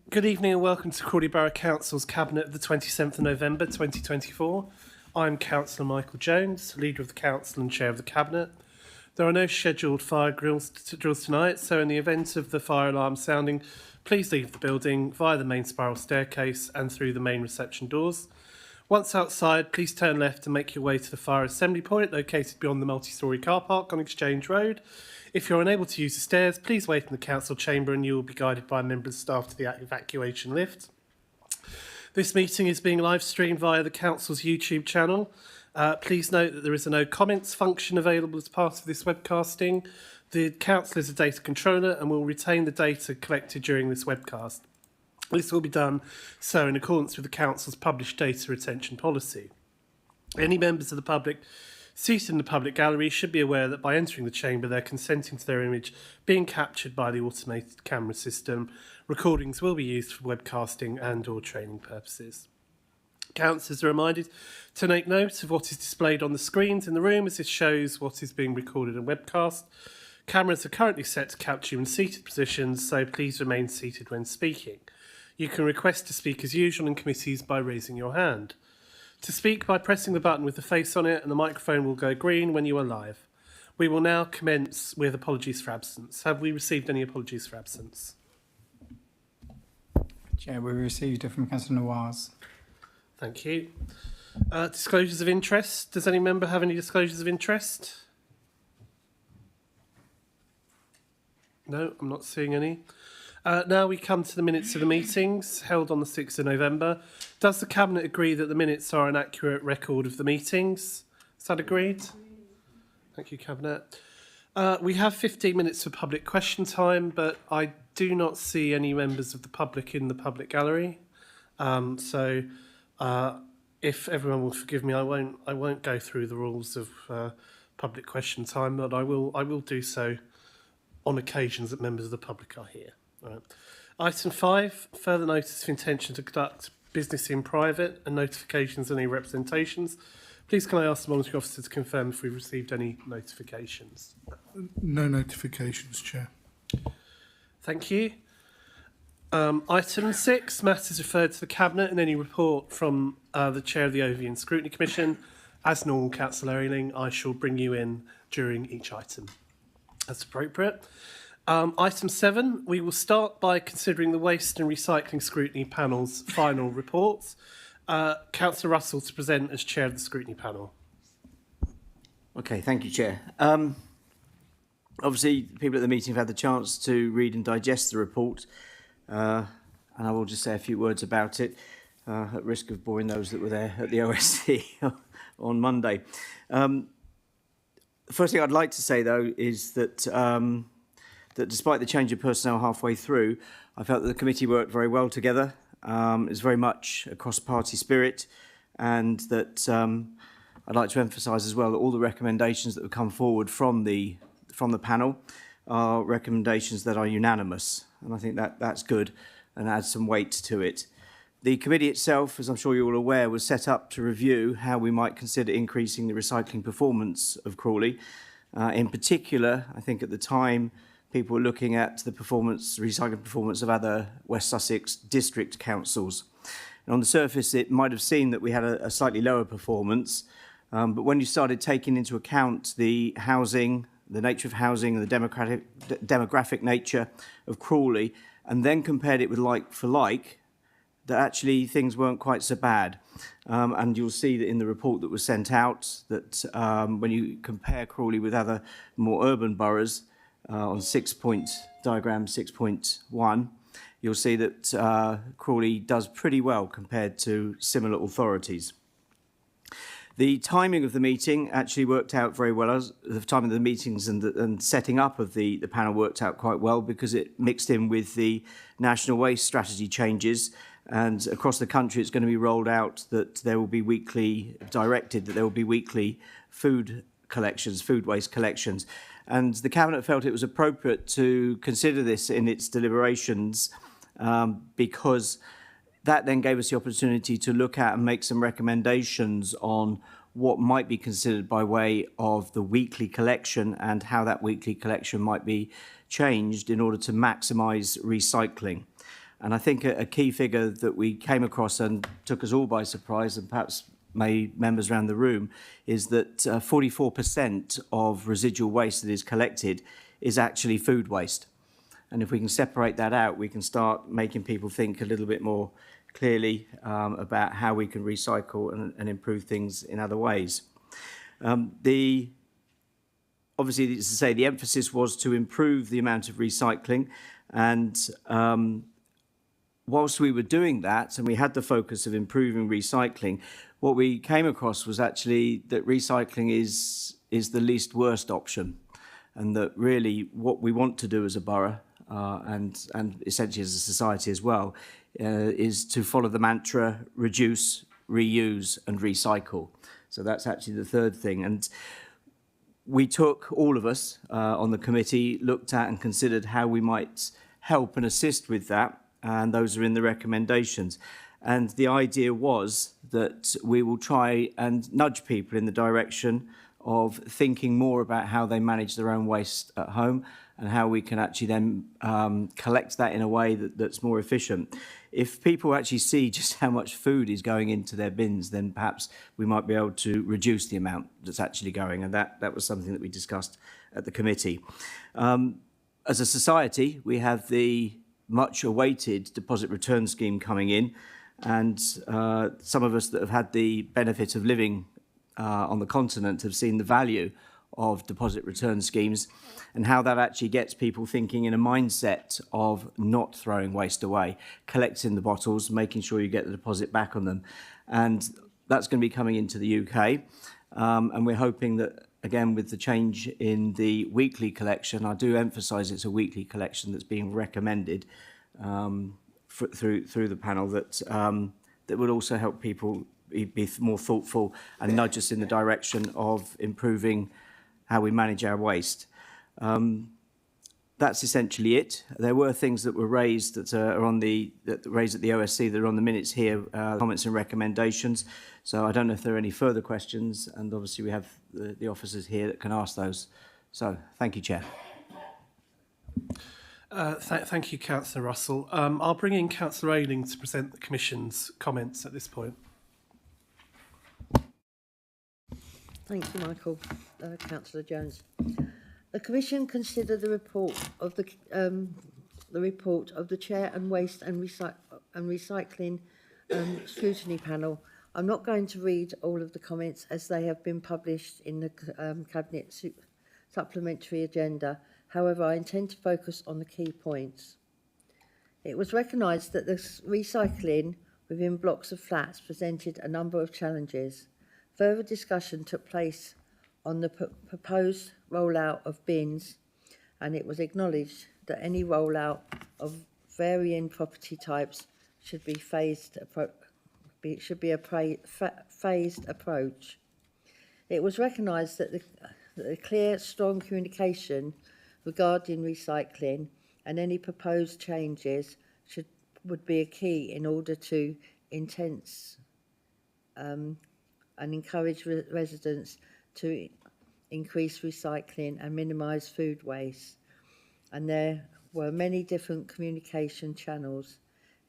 Good evening and welcome to Crawley Borough Council's Cabinet of the 27th of November 2024. I'm Councillor Michael Jones, Leader of the Council and Chair of the Cabinet. There are no scheduled fire drills tonight, so in the event of the fire alarm sounding, please leave the building via the main spiral staircase and through the main reception doors. Once outside, please turn left and make your way to the fire assembly point located beyond the multi-storey car park on Exchange Road. If you're unable to use the stairs, please wait in the council chamber and you will be guided by a member of staff to the evacuation lift. This meeting is being live streamed via the council's YouTube channel. Please note that there is a no comments function available as part of this webcasting. The council is a data controller and will retain the data collected during this webcast. This will be done so in accordance with the council's published data retention policy. Any members of the public seated in the public gallery should be aware that by entering the chamber, they're consenting to their image being captured by the automated camera system. Recordings will be used for webcasting and/or training purposes. Councillors are reminded to make note of what is displayed on the screens in the room, as this shows what is being recorded and webcast. Cameras are currently set to capture you in seated positions, so please remain seated when speaking. You can request to speak as usual in committees by raising your hand. To speak by pressing the button with the face on it, and the microphone will go green when you are live. We will now commence with apologies for absence. Have we received any apologies for absence? Chair, we received it from Councillor Nawaz. Thank you. Disclosures of interest. Does any member have any disclosures of interest? No, I'm not seeing any. Now we come to the minutes of the meetings held on the 6th of November. Does the Cabinet agree that the minutes are an accurate record of the meetings? Is that agreed? Thank you, Cabinet. We have 15 minutes for public question time, but I do not see any members of the public in the public gallery. So if everyone will forgive me, I won't go through the rules of public question time, but I will do so on occasions that members of the public are here. Right. Item 5, further notice of intention to conduct business in private and notifications and any representations. Please can I ask the monitoring officer to confirm if we've received any notifications? No notifications, Chair. Thank you. Item 6, matters referred to the Cabinet and any report from the Chair of the Overview and Scrutiny Commission. As normal, Councillor Ayling, I shall bring you in during each item as appropriate. Item 7, we will start by considering the Waste and Recycling Scrutiny Panel's final reports. Councillor Russell to present as Chair of the Scrutiny Panel. Okay, thank you, Chair. Obviously, people at the meeting have had the chance to read and digest the report, and I will just say a few words about it, at risk of boring those that were there at the OSC on Monday. The first thing I'd like to say, though, is that that despite the change of personnel halfway through, I felt that the committee worked very well together. It was very much a cross-party spirit, and that I'd like to emphasise as well that all the recommendations that have come forward from the panel are recommendations that are unanimous, and I think that's good and adds some weight to it. The committee itself, as I'm sure you're all aware, was set up to review how we might consider increasing the recycling performance of Crawley. In particular, I think at the time, people were looking at the recycling performance of other West Sussex district councils. And on the surface, it might have seemed that we had a slightly lower performance, but when you started taking into account the housing, the nature of housing and the demographic nature of Crawley, and then compared it with like for like, that actually things weren't quite so bad. And you'll see that in the report that was sent out, that when you compare Crawley with other more urban boroughs, on diagram 6.1, you'll see that Crawley does pretty well compared to similar authorities. The timing of the meeting actually worked out very well. The timing of the meetings and setting up of the panel worked out quite well because it mixed in with the National Waste Strategy changes, and across the country it's going to be rolled out that there will be weekly food waste collections. And the Cabinet felt it was appropriate to consider this in its deliberations because that then gave us the opportunity to look at and make some recommendations on what might be considered by way of the weekly collection and how that weekly collection might be changed in order to maximise recycling. And I think a key figure that we came across and took us all by surprise, and perhaps made members around the room, is that 44% of residual waste that is collected is actually food waste. And if we can separate that out, we can start making people think a little bit more clearly about how we can recycle and improve things in other ways. Obviously, as I say, the emphasis was to improve the amount of recycling, and whilst we were doing that, and we had the focus of improving recycling, what we came across was actually that recycling is the least worst option, and that really what we want to do as a borough and essentially as a society as well is to follow the mantra reduce, reuse and recycle. So that's actually the third thing. And we took, all of us on the committee, looked at and considered how we might help and assist with that, and those are in the recommendations. And the idea was that we will try and nudge people in the direction of thinking more about how they manage their own waste at home and how we can actually then collect that in a way that's more efficient. If people actually see just how much food is going into their bins, then perhaps we might be able to reduce the amount that's actually going, and that was something that we discussed at the committee. As a society, we have the much awaited deposit return scheme coming in, and some of us that have had the benefit of living on the continent have seen the value of deposit return schemes and how that actually gets people thinking in a mindset of not throwing waste away, collecting the bottles, making sure you get the deposit back on them. And that's going to be coming into the UK. And we're hoping that, again, with the change in the weekly collection, I do emphasise it's a weekly collection that's being recommended through the panel, that will also help people be more thoughtful and nudge us in the direction of improving how we manage our waste. That's essentially it. There were things that were raised that are raised at the OSC that are on the minutes here, comments and recommendations. So I don't know if there are any further questions, and obviously we have the officers here that can ask those. So thank you, Chair. Thank you, Councillor Russell. I'll bring in Councillor Ayling to present the Commission's comments at this point. Thank you, Michael. Councillor Jones. The Commission considered the report of the Chair and Waste and Recycling Scrutiny Panel. I'm not going to read all of the comments as they have been published in the Cabinet supplementary agenda. However, I intend to focus on the key points. It was recognised that the recycling within blocks of flats presented a number of challenges. Further discussion took place on the proposed rollout of bins, and it was acknowledged that any rollout of varying property types should be phased approach. It was recognised that the clear, strong communication regarding recycling and any proposed changes would be a key in order to and encourage residents to increase recycling and minimise food waste. And there were many different communication channels.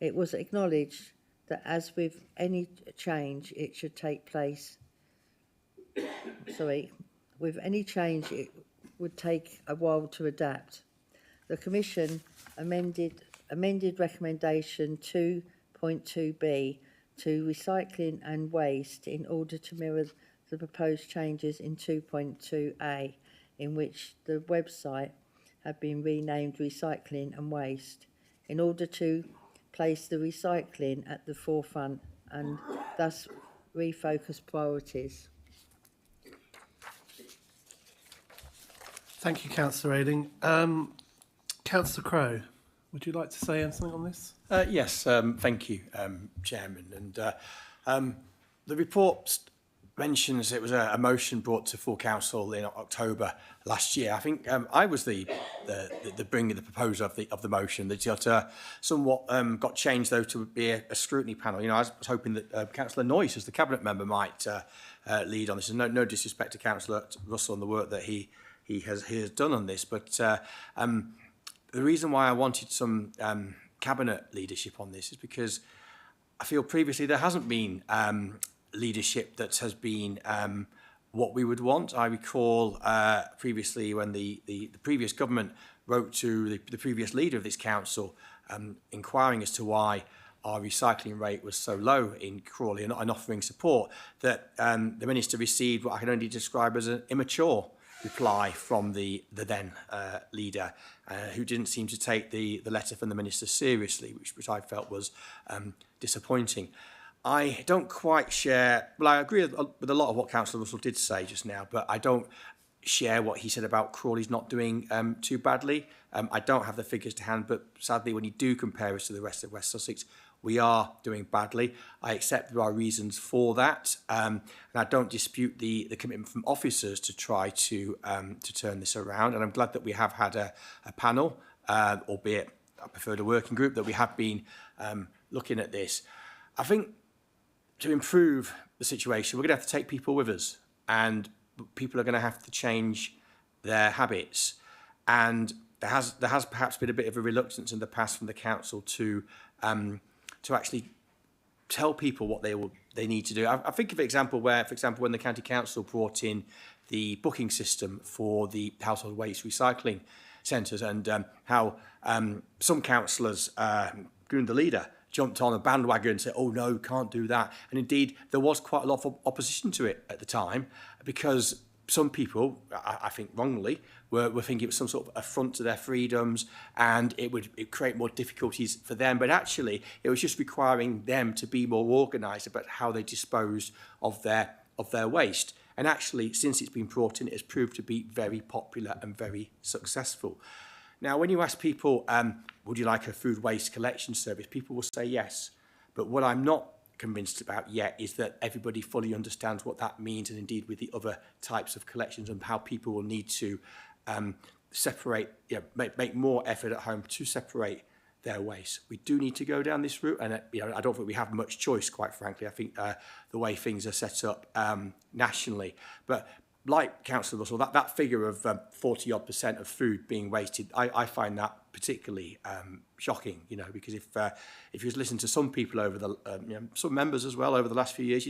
It was acknowledged that as with any change, it should take place. With any change, it would take a while to adapt. The Commission amended recommendation 2.2b to recycling and waste in order to mirror the proposed changes in 2.2a, in which the website had been renamed Recycling and Waste, in order to place the recycling at the forefront and thus refocus priorities. Thank you, Councillor Ayling. Councillor Crowe, would you like to say anything on this? Yes, thank you, Chairman. And the report mentions it was a motion brought to full council in October last year. I think I was the bringer, the proposer of the motion. That got somewhat got changed though to be a scrutiny panel. You know, I was hoping that Councillor Noyce, as the cabinet member, might lead on this. And no disrespect to Councillor Russell and the work that he has done on this, but the reason why I wanted some Cabinet leadership on this is because I feel previously there hasn't been leadership that has been what we would want. I recall previously when the previous government wrote to the previous leader of this council inquiring as to why our recycling rate was so low in Crawley and offering support, that the minister received what I can only describe as an immature reply from the then leader, who didn't seem to take the letter from the minister seriously, which I felt was disappointing. I don't quite share, well, I agree with a lot of what Councillor Russell did say just now, but I don't share what he said about Crawley's not doing too badly. I don't have the figures to hand, but sadly, when you do compare us to the rest of West Sussex, we are doing badly. I accept there are reasons for that, and I don't dispute the commitment from officers to try to turn this around. And I'm glad that we have had a panel, albeit I preferred a working group, that we have been looking at this. I think to improve the situation, we're going to have to take people with us, and people are going to have to change their habits. And there has perhaps been a bit of a reluctance in the past from the council to actually tell people what they need to do. I think of an example where, for example, when the county council brought in the booking system for the household waste recycling centres, and how some councillors, including the leader, jumped on a bandwagon and said, oh no, can't do that. And indeed, there was quite a lot of opposition to it at the time, because some people, I think wrongly, were thinking it was some sort of affront to their freedoms, and it would create more difficulties for them. But actually, it was just requiring them to be more organised about how they disposed of their waste. And actually, since it's been brought in, it has proved to be very popular and very successful. Now, when you ask people, would you like a food waste collection service, people will say yes. But what I'm not convinced about yet is that everybody fully understands what that means, and indeed with the other types of collections, and how people will need to separate, make more effort at home to separate their waste. We do need to go down this route, and I don't think we have much choice, quite frankly. I think the way things are set up nationally. But like Councillor Russell, that figure of 40-odd% of food being wasted, I find that particularly shocking, because if you listen to some people over the, some members as well over the last few years,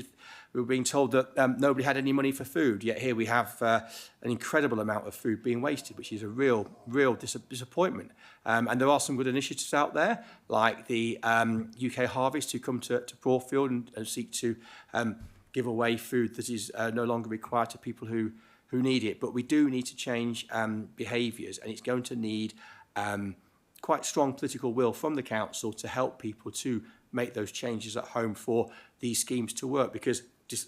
we were being told that nobody had any money for food, yet here we have an incredible amount of food being wasted, which is a real disappointment. And there are some good initiatives out there, like the UK Harvest, who come to Broadfield and seek to give away food that is no longer required to people who need it. But we do need to change behaviours, and it's going to need quite strong political will from the council to help people to make those changes at home for these schemes to work. Because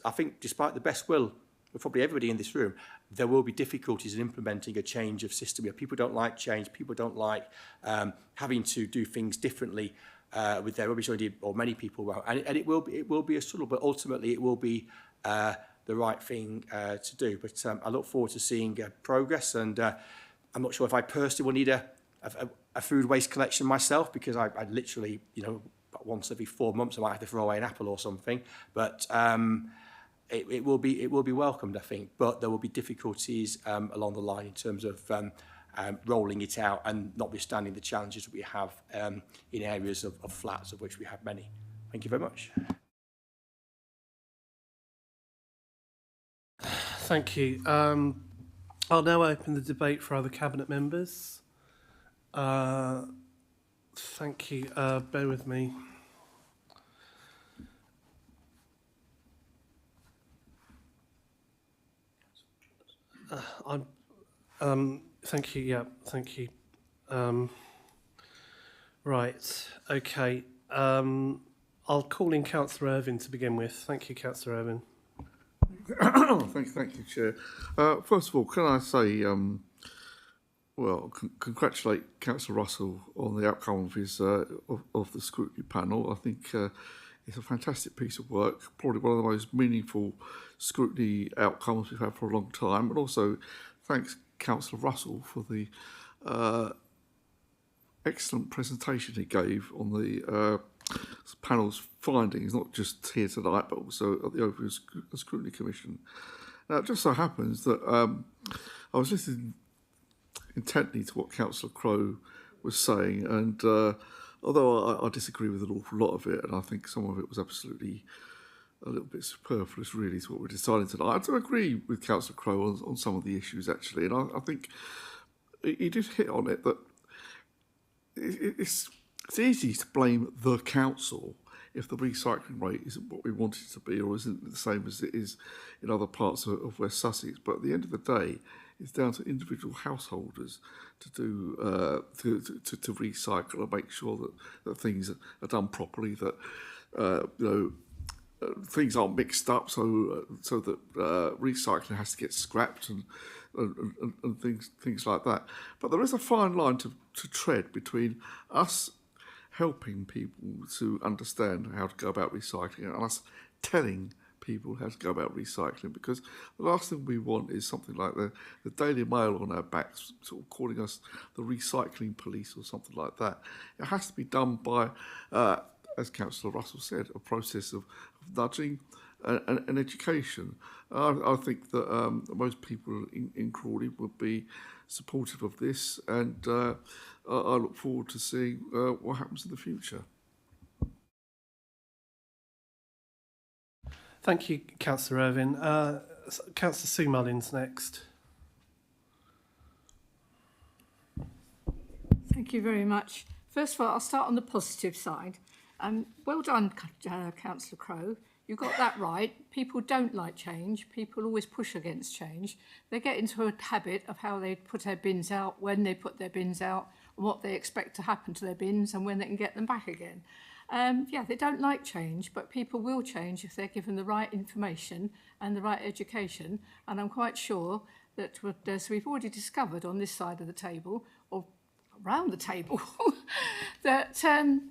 I think despite the best will of probably everybody in this room, there will be difficulties in implementing a change of system. People don't like change, people don't like having to do things differently with their rubbish, or many people won't. And it will be a struggle, but ultimately it will be the right thing to do. But I look forward to seeing progress, and I'm not sure if I personally will need a food waste collection myself, because I literally, about once every 4 months I might have to throw away an apple or something. But it will be welcomed, I think. But there will be difficulties along the line in terms of rolling it out, and notwithstanding the challenges that we have in areas of flats, of which we have many. Thank you very much. Thank you. I'll now open the debate for other Cabinet members. Thank you. Bear with me. Thank you. Yeah, thank you. Right. Okay. I'll call in Councillor Irvine to begin with. Thank you, Councillor Irvine. Thank you, Chair. First of all, can I say, congratulate Councillor Russell on the outcome of his of the scrutiny panel. I think it's a fantastic piece of work, probably one of the most meaningful scrutiny outcomes we've had for a long time. And also, thanks Councillor Russell for the excellent presentation he gave on the panel's findings, not just here tonight, but also at the Overview and Scrutiny Commission. Now, it just so happens that I was listening intently to what Councillor Crowe was saying, and although I disagree with an awful lot of it, and I think some of it was absolutely a little bit superfluous, really, to what we're deciding tonight. I do agree with Councillor Crowe on some of the issues, actually, and I think he did hit on it, that it's easy to blame the council if the recycling rate isn't what we want it to be, or isn't the same as it is in other parts of West Sussex. But at the end of the day, it's down to individual householders to do to recycle and make sure that things are done properly, that things aren't mixed up, so that recycling has to get scrapped and things like that. But there is a fine line to tread between us helping people to understand how to go about recycling and us telling people how to go about recycling, because the last thing we want is something like the Daily Mail on our backs sort of calling us the recycling police or something like that. It has to be done by, as Councillor Russell said, a process of nudging and education. I think that most people in Crawley would be supportive of this, and I look forward to seeing what happens in the future. Thank you, Councillor Irvine. Councillor Sue Mullins next. Thank you very much. First of all, I'll start on the positive side. Well done, Councillor Crowe. You got that right. People don't like change. People always push against change. They get into a habit of how they put their bins out, when they put their bins out, and what they expect to happen to their bins and when they can get them back again. Yeah, they don't like change, but people will change if they're given the right information and the right education. And I'm quite sure that, as we've already discovered on this side of the table, or around the table, that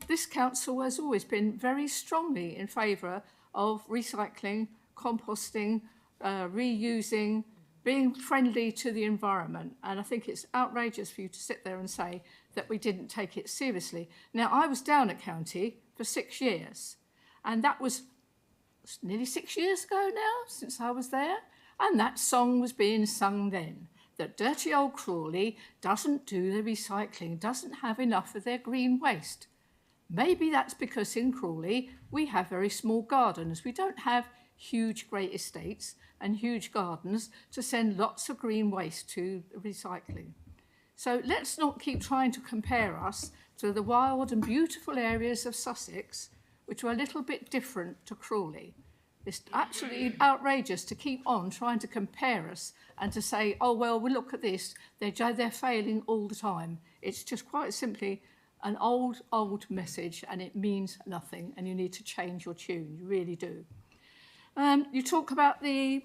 this council has always been very strongly in favour of recycling, composting, reusing, being friendly to the environment. And I think it's outrageous for you to sit there and say that we didn't take it seriously. Now, I was down at County for 6 years, and that was nearly 6 years ago now since I was there, and that song was being sung then, that dirty old Crawley doesn't do the recycling, doesn't have enough of their green waste. Maybe that's because in Crawley we have very small gardens. We don't have huge great estates and huge gardens to send lots of green waste to recycling. So let's not keep trying to compare us to the wild and beautiful areas of Sussex, which are a little bit different to Crawley. It's absolutely outrageous to keep on trying to compare us and to say, oh, well, we look at this, they're failing all the time. It's just quite simply an old message, and it means nothing, and you need to change your tune, you really do. You talk about the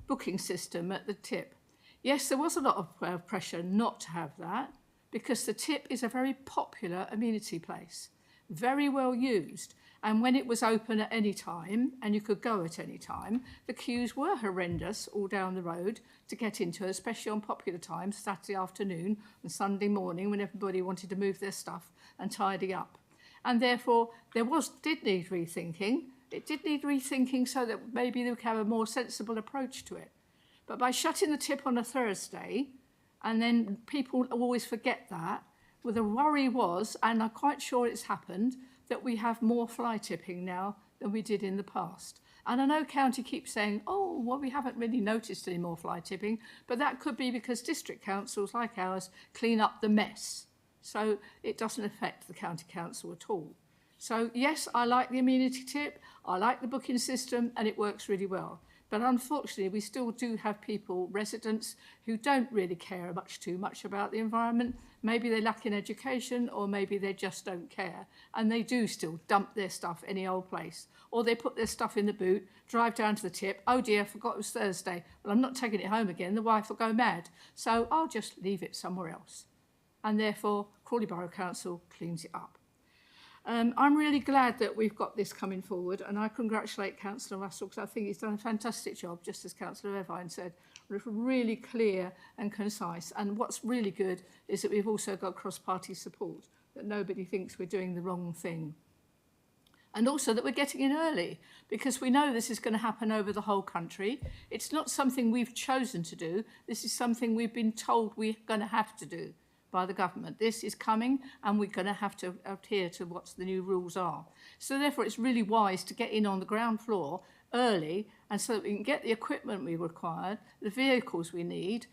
booking system at the tip. Yes, there was a lot of pressure not to have that, because the tip is a very popular amenity place, very well used. And when it was open at any time, and you could go at any time, the queues were horrendous all down the road to get into it, especially on popular times, Saturday afternoon and Sunday morning, when everybody wanted to move their stuff and tidy up. And therefore, did need rethinking. It did need rethinking so that maybe they would have a more sensible approach to it. But by shutting the tip on a Thursday, and then people always forget that, well, the worry was, and I'm quite sure it's happened, that we have more fly tipping now than we did in the past. And I know County keeps saying, oh, well, we haven't really noticed any more fly tipping, but that could be because district councils like ours clean up the mess. So it doesn't affect the county council at all. So yes, I like the amenity tip, I like the booking system, and it works really well. But unfortunately, we still do have people, residents, who don't really care too much about the environment. Maybe they lack in education, or maybe they just don't care. And they do still dump their stuff any old place. Or they put their stuff in the boot, drive down to the tip. Oh dear, I forgot it was Thursday. Well, I'm not taking it home again. The wife will go mad. So I'll just leave it somewhere else. And therefore, Crawley Borough Council cleans it up. I'm really glad that we've got this coming forward, and I congratulate Councillor Russell, because I think he's done a fantastic job, just as Councillor Irvine said. It's really clear and concise, and what's really good is that we've also got cross-party support, that nobody thinks we're doing the wrong thing. And also that we're getting in early, because we know this is going to happen over the whole country. It's not something we've chosen to do. This is something we've been told we're going to have to do by the government. This is coming, and we're going to have to adhere to what the new rules are. So therefore, it's really wise to get in on the ground floor early, and so that we can get the equipment we require, the vehicles we need,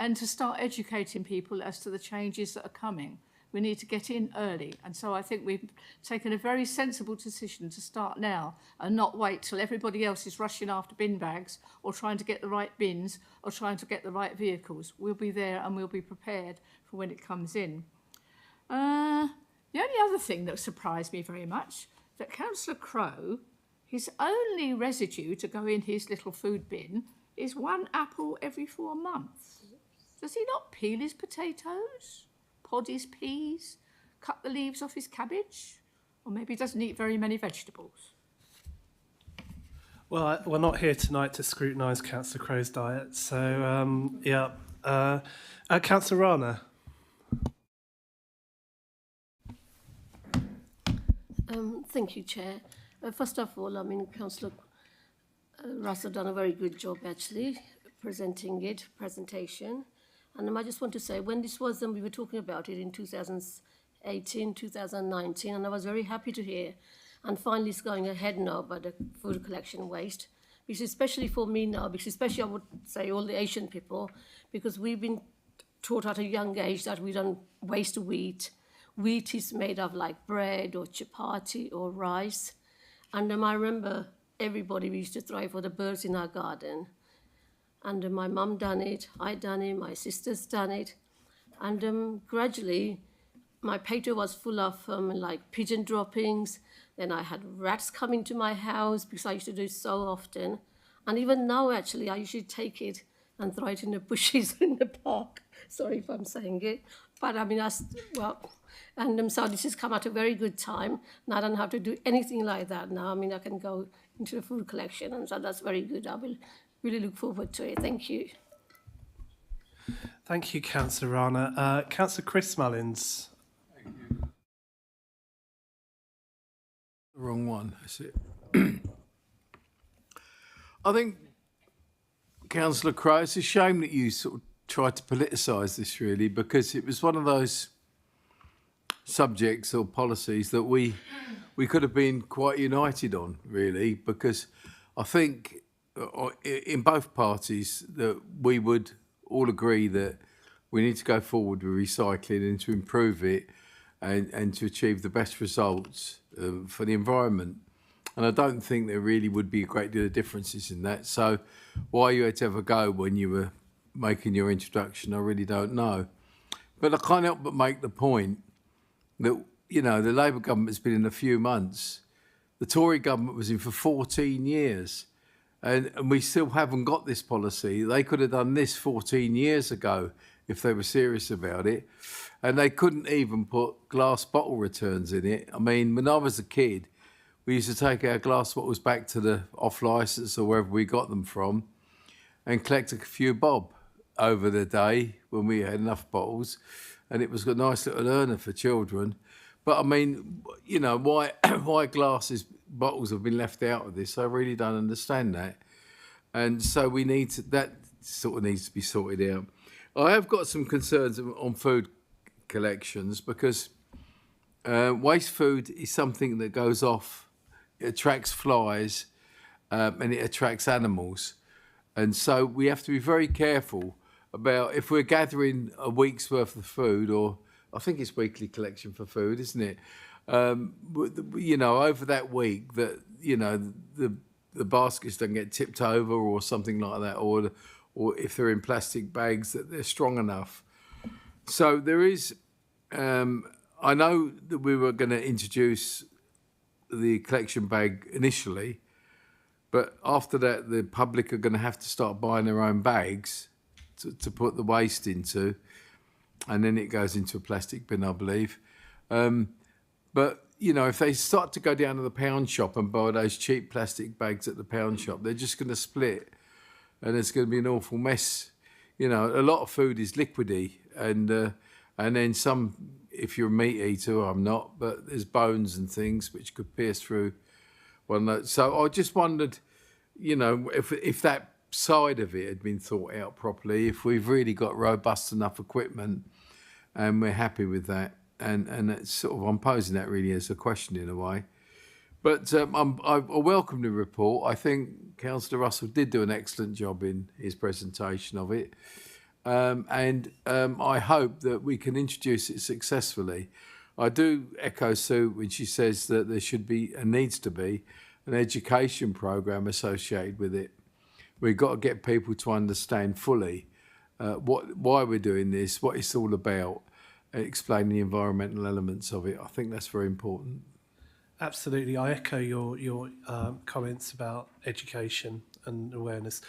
and to start educating people as to the changes that are coming. We need to get in early. And so I think we've taken a very sensible decision to start now and not wait till everybody else is rushing after bin bags or trying to get the right bins or trying to get the right vehicles. We'll be there and we'll be prepared for when it comes in. The only other thing that surprised me very much, that Councillor Crowe, his only residue to go in his little food bin is 1 apple every 4 months. Does he not peel his potatoes? Pod his peas, cut the leaves off his cabbage, or maybe he doesn't eat very many vegetables. Well, we're not here tonight to scrutinise Councillor Crowe's diet, so Councillor Rana. Thank you, Chair. First of all, I mean, Councillor Russell done a very good job actually presentation. And I just want to say, when this was, we were talking about it in 2018, 2019, and I was very happy to hear. And finally, it's going ahead now about the food collection waste, because especially for me now, because especially I would say all the Asian people, because we've been taught at a young age that we don't waste wheat. Wheat is made of like bread or chapati or rice. And I remember everybody, we used to throw for the birds in our garden. And my mum done it, I done it, my sister's done it. And gradually, my pato was full of like pigeon droppings. Then I had rats coming to my house because I used to do it so often. And even now, actually, I usually take it and throw it in the bushes in the park. Sorry if I'm saying it. But I mean, so this has come at a very good time. And I don't have to do anything like that now. I mean, I can go into the food collection, and so that's very good. I will really look forward to it. Thank you. Thank you, Councillor Rana. Councillor Chris Mullins. Thank you. The wrong one, that's it. I think, Councillor Crowe, it's a shame that you sort of tried to politicise this, really, because it was one of those subjects or policies that we could have been quite united on, really, because I think in both parties that we would all agree that we need to go forward with recycling and to improve it and to achieve the best results for the environment. And I don't think there really would be a great deal of differences in that. So why you had to have a go when you were making your introduction, I really don't know. But I can't help but make the point that, you know, the Labour government's been in a few months. The Tory government was in for 14 years. And we still haven't got this policy. They could have done this 14 years ago if they were serious about it. And they couldn't even put glass bottle returns in it. I mean, when I was a kid, we used to take our glass bottles back to the off-licence or wherever we got them from and collect a few bob over the day when we had enough bottles. And it was a nice little earner for children. But I mean, you know, why bottles have been left out of this? I really don't understand that. And so that sort of needs to be sorted out. I have got some concerns on food collections because waste food is something that goes off, it attracts flies and it attracts animals. And so we have to be very careful about if we're gathering a week's worth of food, or I think it's weekly collection for food, isn't it? You know, over that week that, you know, the baskets don't get tipped over or something like that, or if they're in plastic bags, that they're strong enough. So there is, I know that we were going to introduce the collection bag initially, but after that, the public are going to have to start buying their own bags to put the waste into, and then it goes into a plastic bin, I believe. But, you know, if they start to go down to the pound shop and buy those cheap plastic bags at the pound shop, they're just going to split, and it's going to be an awful mess. You know, a lot of food is liquidy, and then some, if you're a meat eater, I'm not, but there's bones and things which could pierce through one of those. So I just wondered, you know, if that side of it had been thought out properly, if we've really got robust enough equipment and we're happy with that. And it's sort of, I'm posing that really as a question in a way. But I welcome the report. I think Councillor Russell did do an excellent job in his presentation of it. I hope that we can introduce it successfully. I do echo Sue when she says that there should be and needs to be an education programme associated with it. We've got to get people to understand fully why we're doing this, what it's all about, and explain the environmental elements of it. I think that's very important. Absolutely, I echo your comments about education and awareness.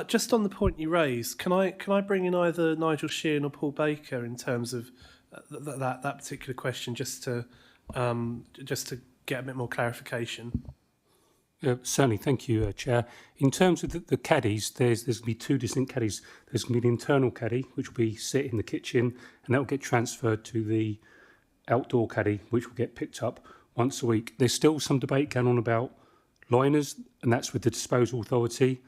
Just on the point you raised, can I bring in either Nigel Sheehan or Paul Baker in terms of that particular question, just to get a bit more clarification? Certainly, thank you, Chair. In terms of the caddies, there's going to be two distinct caddies. There's going to be the internal caddy, which will be sit in the kitchen, and that will get transferred to the outdoor caddy, which will get picked up once a week. There's still some debate going on about liners, and that's with the disposal authority,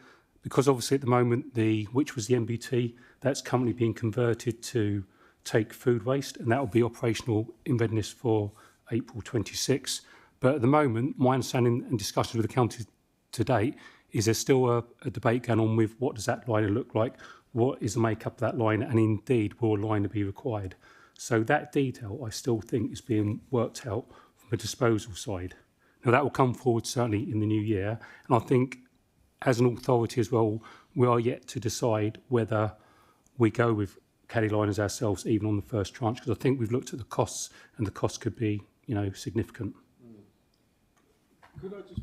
because obviously at the moment, which was the MBT, that's currently being converted to take food waste, and that will be operational in readiness for April 26. But at the moment, my understanding and discussions with the county to date is there's still a debate going on with what does that liner look like, what is the makeup of that liner, and indeed will a liner be required. So that detail I still think is being worked out from the disposal side. Now that will come forward certainly in the new year, and I think as an authority as well, we are yet to decide whether we go with caddy liners ourselves even on the first tranche, because I think we've looked at the costs and the costs could be, significant. Could I just...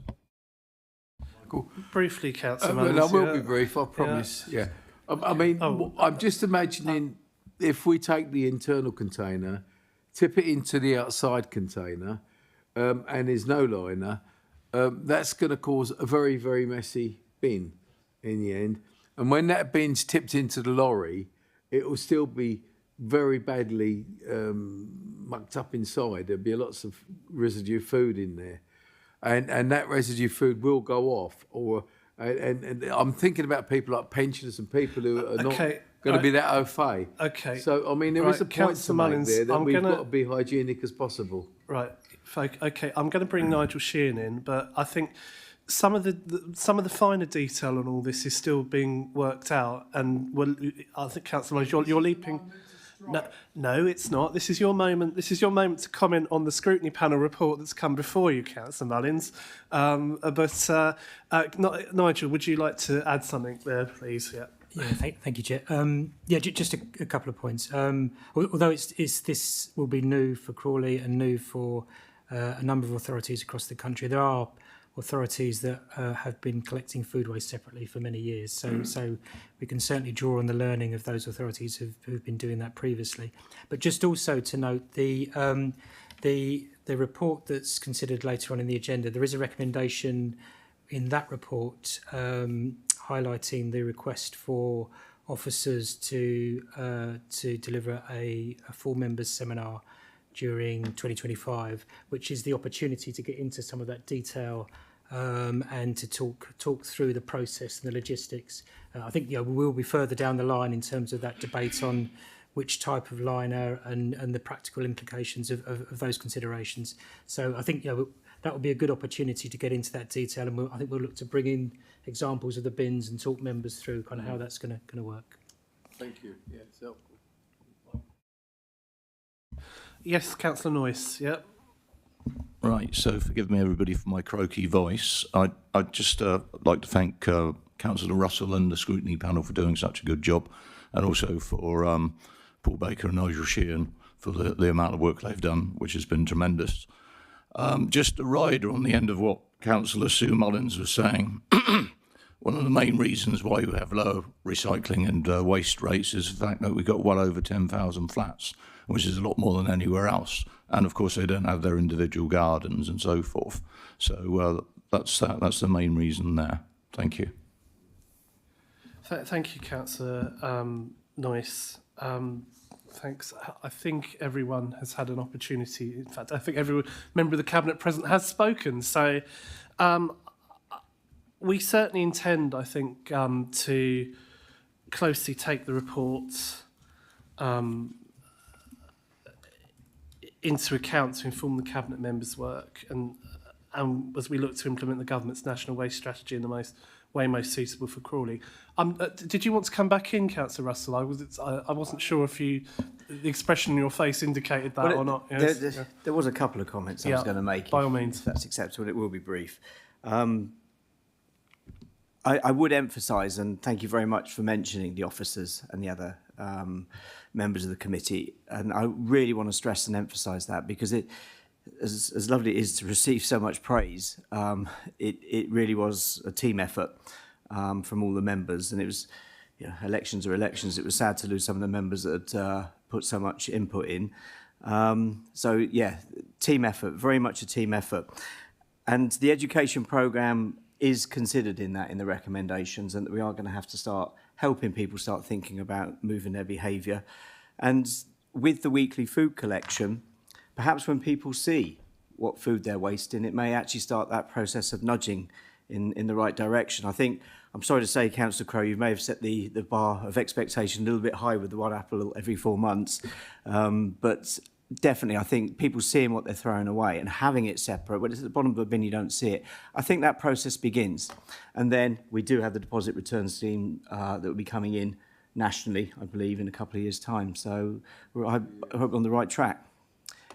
Michael? Briefly, Councillor I will be brief, I promise. Yeah. I'm just imagining if we take the internal container, tip it into the outside container, and there's no liner, that's going to cause a very, very messy bin in the end. And when that bin's tipped into the lorry, it will still be very badly mucked up inside. There'll be lots of residue food in there. And that residue food will go off. And I'm thinking about people like pensioners and people who are not going to be that au fait. Okay. So, I mean, there is a point to make there that we've got to be hygienic as possible. Right. Okay, I'm going to bring Nigel Sheehan in, but I think some of the finer detail on all this is still being worked out. And I think, Councillor Mullins, you're leaping... No, it's not. This is your moment. This is your moment to comment on the scrutiny panel report that's come before you, Councillor Mullins. Nigel, would you like to add something there, please? Yeah. Yeah, thank you, Chair. Just a couple of points. Although this will be new for Crawley and new for a number of authorities across the country, there are authorities that have been collecting food waste separately for many years. So we can certainly draw on the learning of those authorities who've been doing that previously. But just also to note the report that's considered later on in the agenda, there is a recommendation in that report highlighting the request for officers to deliver a full members seminar during 2025, which is the opportunity to get into some of that detail and to talk through the process and the logistics. I think we will be further down the line in terms of that debate on which type of liner and the practical implications of those considerations. So I think that will be a good opportunity to get into that detail, and I think we'll look to bring in examples of the bins and talk members through kind of how that's going to work. Thank you. Yeah, it's helpful. Yes, Councillor Noyce. Yeah. Right. So forgive me, everybody, for my croaky voice. I'd just like to thank Councillor Russell and the scrutiny panel for doing such a good job, and also for Paul Baker and Nigel Sheehan for the amount of work they've done, which has been tremendous. Just a rider on the end of what Councillor Sue Mullins was saying. One of the main reasons why we have low recycling and waste rates is the fact that we've got well over 10,000 flats, which is a lot more than anywhere else. And of course, they don't have their individual gardens and so forth. So that's the main reason there. Thank you. Thank you, Councillor Noyce. Thanks. I think everyone has had an opportunity. In fact, I think every member of the Cabinet present has spoken. So we certainly intend, I think, to closely take the report into account to inform the Cabinet members' work and as we look to implement the government's national waste strategy in the way most suitable for Crawley. Did you want to come back in, Councillor Russell? I wasn't sure if the expression on your face indicated that or not. Yes? There was a couple of comments I was going to make. By all means. If that's acceptable, it will be brief. I would emphasise, and thank you very much for mentioning the officers and the other members of the committee, and I really want to stress and emphasise that, because as lovely it is to receive so much praise, it really was a team effort from all the members, and it was, elections are elections. It was sad to lose some of the members that had put so much input in. Team effort, very much a team effort. And the education programme is considered in the recommendations, and that we are going to have to start helping people start thinking about moving their behaviour. And with the weekly food collection, perhaps when people see what food they're wasting, it may actually start that process of nudging in the right direction. I think, I'm sorry to say, Councillor Crowe, you may have set the bar of expectation a little bit high with the one apple every 4 months, but definitely I think people seeing what they're throwing away and having it separate, when it's at the bottom of the bin you don't see it, I think that process begins. And then we do have the deposit return scheme that will be coming in nationally, I believe, in a couple of years' time. So I hope we're on the right track.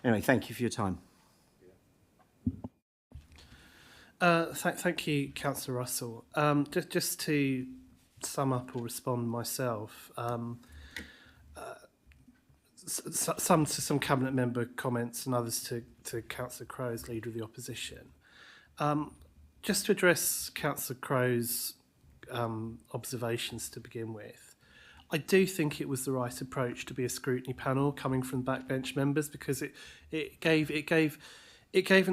Anyway, thank you for your time. Thank you, Councillor Russell. Just to sum up or respond myself, some to some Cabinet member comments and others to Councillor Crowe as Leader of the Opposition. Just to address Councillor Crowe's observations to begin with, I do think it was the right approach to be a scrutiny panel coming from backbench members, because it gave an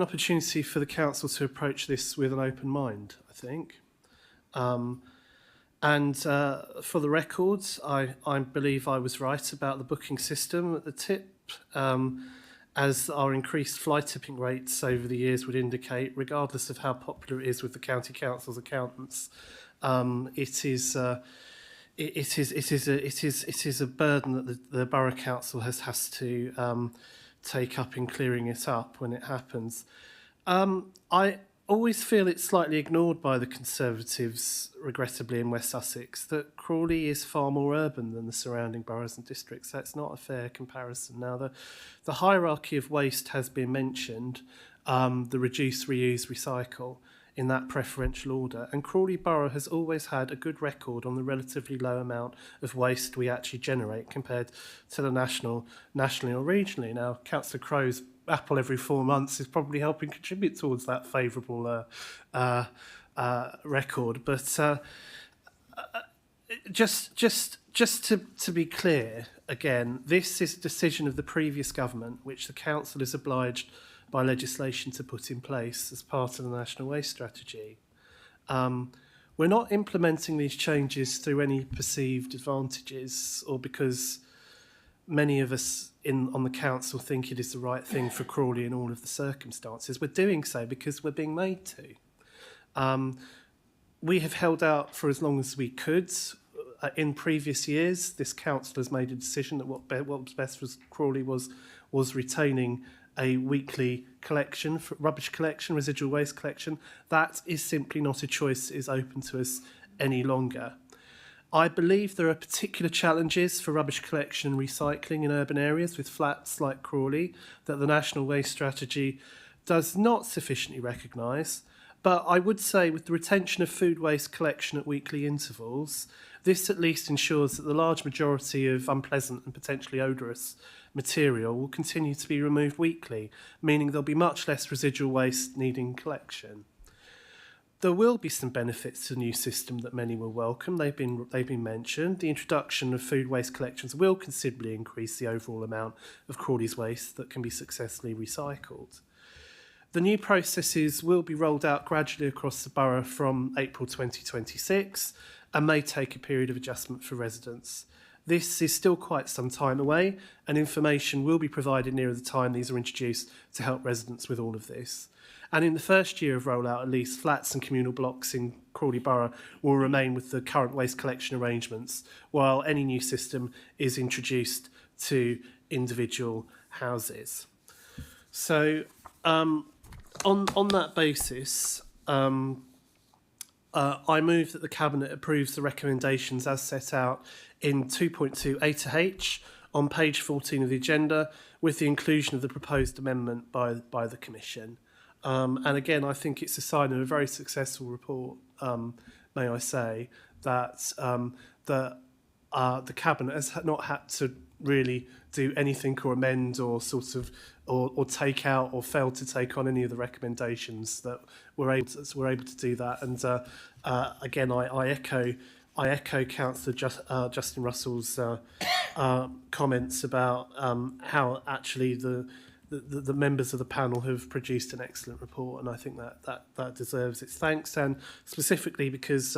opportunity for the council to approach this with an open mind, I think. For the records, I believe I was right about the booking system at the tip, as our increased fly tipping rates over the years would indicate, regardless of how popular it is with the county council's accountants. It is a burden that the borough council has to take up in clearing it up when it happens. I always feel it's slightly ignored by the Conservatives, regrettably, in West Sussex, that Crawley is far more urban than the surrounding boroughs and districts. So it's not a fair comparison. Now, the hierarchy of waste has been mentioned, the reduce, reuse, recycle, in that preferential order, and Crawley Borough has always had a good record on the relatively low amount of waste we actually generate compared to the nationally or regionally. Now, Councillor Crowe's apple every 4 months is probably helping contribute towards that favourable record, but just to be clear, again, this is a decision of the previous government, which the council is obliged by legislation to put in place as part of the National Waste Strategy. We're not implementing these changes through any perceived advantages or because many of us on the council think it is the right thing for Crawley in all of the circumstances. We're doing so because we're being made to. We have held out for as long as we could. In previous years, this council has made a decision that what was best for Crawley was retaining a weekly collection, rubbish collection, residual waste collection. That is simply not a choice that is open to us any longer. I believe there are particular challenges for rubbish collection and recycling in urban areas with flats like Crawley that the National Waste Strategy does not sufficiently recognise. But I would say with the retention of food waste collection at weekly intervals, this at least ensures that the large majority of unpleasant and potentially odorous material will continue to be removed weekly, meaning there'll be much less residual waste needing collection. There will be some benefits to the new system that many will welcome. They've been mentioned. The introduction of food waste collections will considerably increase the overall amount of Crawley's waste that can be successfully recycled. The new processes will be rolled out gradually across the borough from April 2026 and may take a period of adjustment for residents. This is still quite some time away, and information will be provided nearer the time these are introduced to help residents with all of this. And in the first year of rollout, at least, flats and communal blocks in Crawley Borough will remain with the current waste collection arrangements, while any new system is introduced to individual houses. So on that basis, I move that the Cabinet approves the recommendations as set out in 2.2 A to H on page 14 of the agenda, with the inclusion of the proposed amendment by the Commission. And again, I think it's a sign of a very successful report, may I say, that the Cabinet has not had to really do anything or amend or sort of or take out or fail to take on any of the recommendations, that we're able to do that. And again, I echo Councillor Justin Russell's comments about how actually the members of the panel have produced an excellent report, and I think that deserves its thanks, and specifically because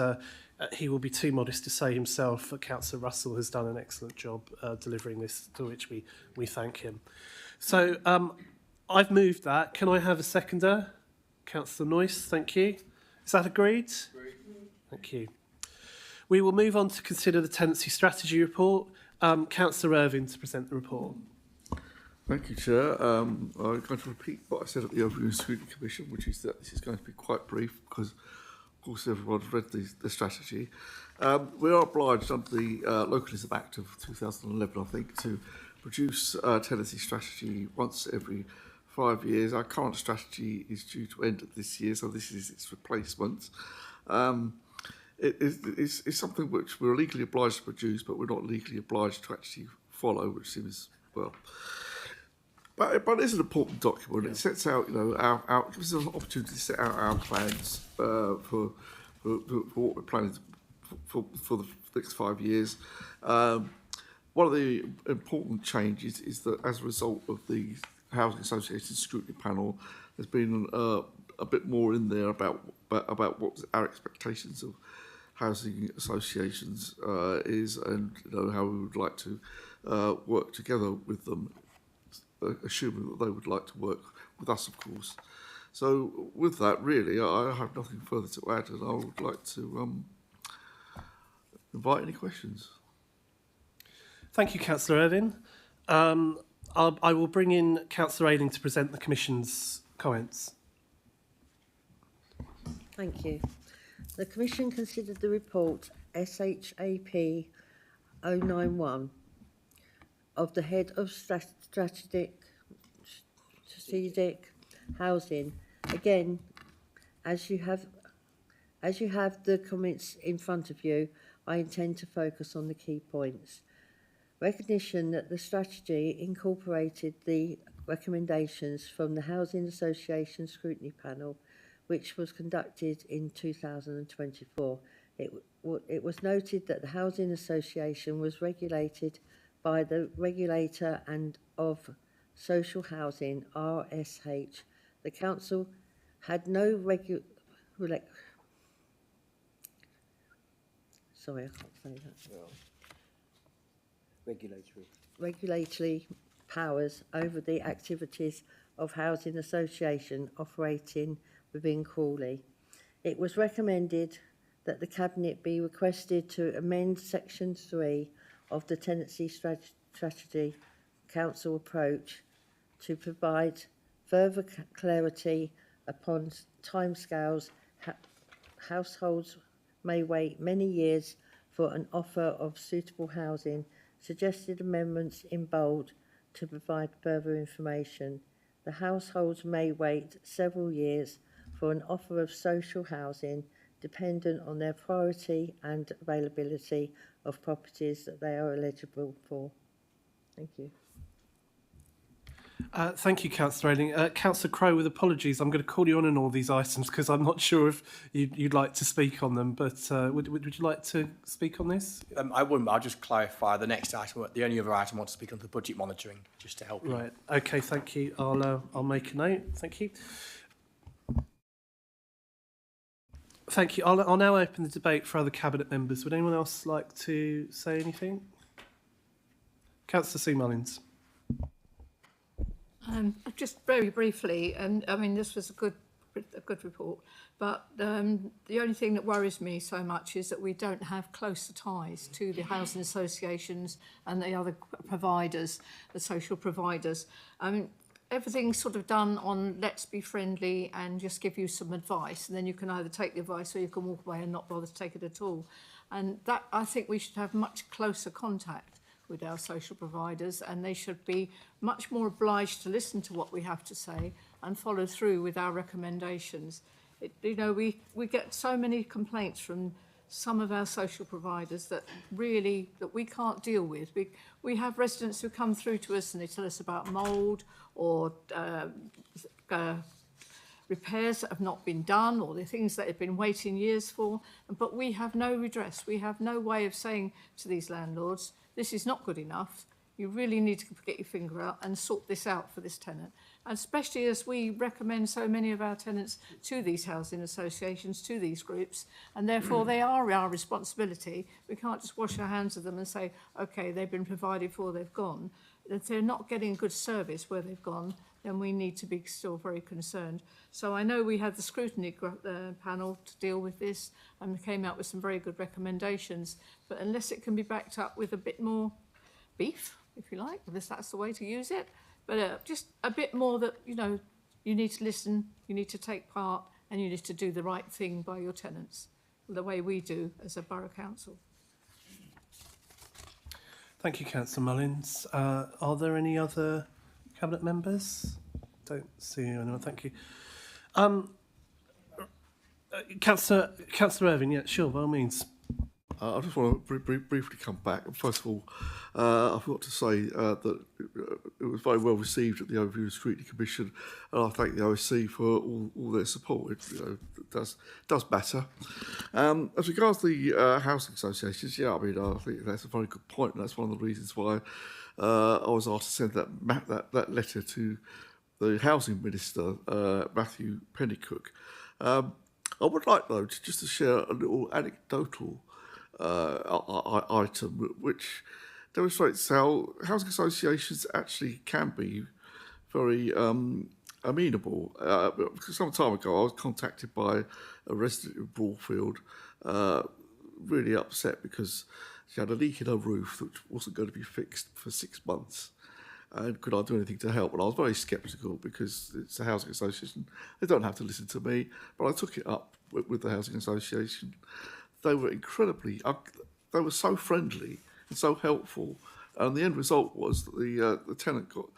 he will be too modest to say himself that Councillor Russell has done an excellent job delivering this, to which we thank him. So I've moved that. Can I have a seconder? Councillor Noyce, thank you. Is that agreed? Agreed. Thank you. We will move on to consider the Tenancy Strategy report. Councillor Irvine to present the report. Thank you, Chair. I'm going to repeat what I said at the Overview and Scrutiny Commission, which is that this is going to be quite brief because, of course, everyone's read the strategy. We are obliged under the Localism Act of 2011, I think, to produce a tenancy strategy once every 5 years. Our current strategy is due to end this year, so this is its replacement. It's something which we're legally obliged to produce, but we're not legally obliged to actually follow, which seems, well... But it is an important document. It sets out, our gives us an opportunity to set out our plans for what we're planning for the next 5 years. One of the important changes is that as a result of the Housing Association Scrutiny Panel, there's been a bit more in there about what our expectations of housing associations is, and how we would like to work together with them, assuming that they would like to work with us, of course. So with that, really, I have nothing further to add, and I would like to invite any questions. Thank you, Councillor Irvine. I will bring in Councillor Ayling to present the Commission's comments. Thank you. The Commission considered the report SHAP 091 of the Head of Strategic Housing. Again, as you have the comments in front of you, I intend to focus on the key points. Recognition that the strategy incorporated the recommendations from the Housing Association Scrutiny Panel, which was conducted in 2024. It was noted that the Housing Association was regulated by the Regulator and of Social Housing, RSH. The Council had no regulatory powers over the activities of housing association operating within Crawley. It was recommended that the Cabinet be requested to amend Section 3 of the Tenancy Strategy Council approach to provide further clarity upon timescales. Households may wait many years for an offer of suitable housing. Suggested amendments in bold to provide further information. The households may wait several years for an offer of social housing dependent on their priority and availability of properties that they are eligible for. Thank you. Thank you, Councillor Ayling. Councillor Crowe, with apologies, I'm going to call you on all these items because I'm not sure if you'd like to speak on them, but would you like to speak on this? I wouldn't, but I'll just clarify the next item. The only other item I want to speak on the budget monitoring, just to help you. Right, okay, thank you. I'll make a note. Thank you. Thank you. I'll now open the debate for other Cabinet members. Would anyone else like to say anything? Councillor Sue Mullins. Just very briefly, and I mean, this was a good report, but the only thing that worries me so much is that we don't have closer ties to the housing associations and the other providers, the social providers. I mean, everything's sort of done on let's be friendly and just give you some advice, and then you can either take the advice or you can walk away and not bother to take it at all. And that, I think we should have much closer contact with our social providers, and they should be much more obliged to listen to what we have to say and follow through with our recommendations. You know, we get so many complaints from some of our social providers that we can't deal with. We have residents who come through to us and they tell us about mould or repairs that have not been done, or the things that have been waiting years for, but we have no redress. We have no way of saying to these landlords, this is not good enough. You really need to get your finger out and sort this out for this tenant. And especially as we recommend so many of our tenants to these housing associations, to these groups, and therefore they are our responsibility. We can't just wash our hands of them and say, okay, they've been provided for, they've gone. If they're not getting good service where they've gone, then we need to be still very concerned. So I know we had the scrutiny panel to deal with this and we came out with some very good recommendations, but unless it can be backed up with a bit more beef, if you like, unless that's the way to use it, but just a bit more that, you know, you need to listen, you need to take part, and you need to do the right thing by your tenants, the way we do as a borough council. Thank you, Councillor Mullins. Are there any other Cabinet members? Don't see anyone. Thank you. Councillor Irving, yeah, sure, by all means. I just want to briefly come back. First of all, I forgot to say that it was very well received at the Overview and Scrutiny Commission, and I thank the OSC for all their support. It does matter. As regards the housing associations, yeah, I mean, I think that's a very good point, and that's one of the reasons why I was asked to send that letter to the Housing Minister, Matthew Pennycook. I would like, though, just to share a little anecdotal item which demonstrates how housing associations actually can be very amenable. Some time ago, I was contacted by a resident in Broadfield, really upset because she had a leak in her roof which wasn't going to be fixed for 6 months. And could I do anything to help? And I was very sceptical because it's a housing association. They don't have to listen to me. But I took it up with the housing association. They were they were so friendly and so helpful. And the end result was that the tenant got,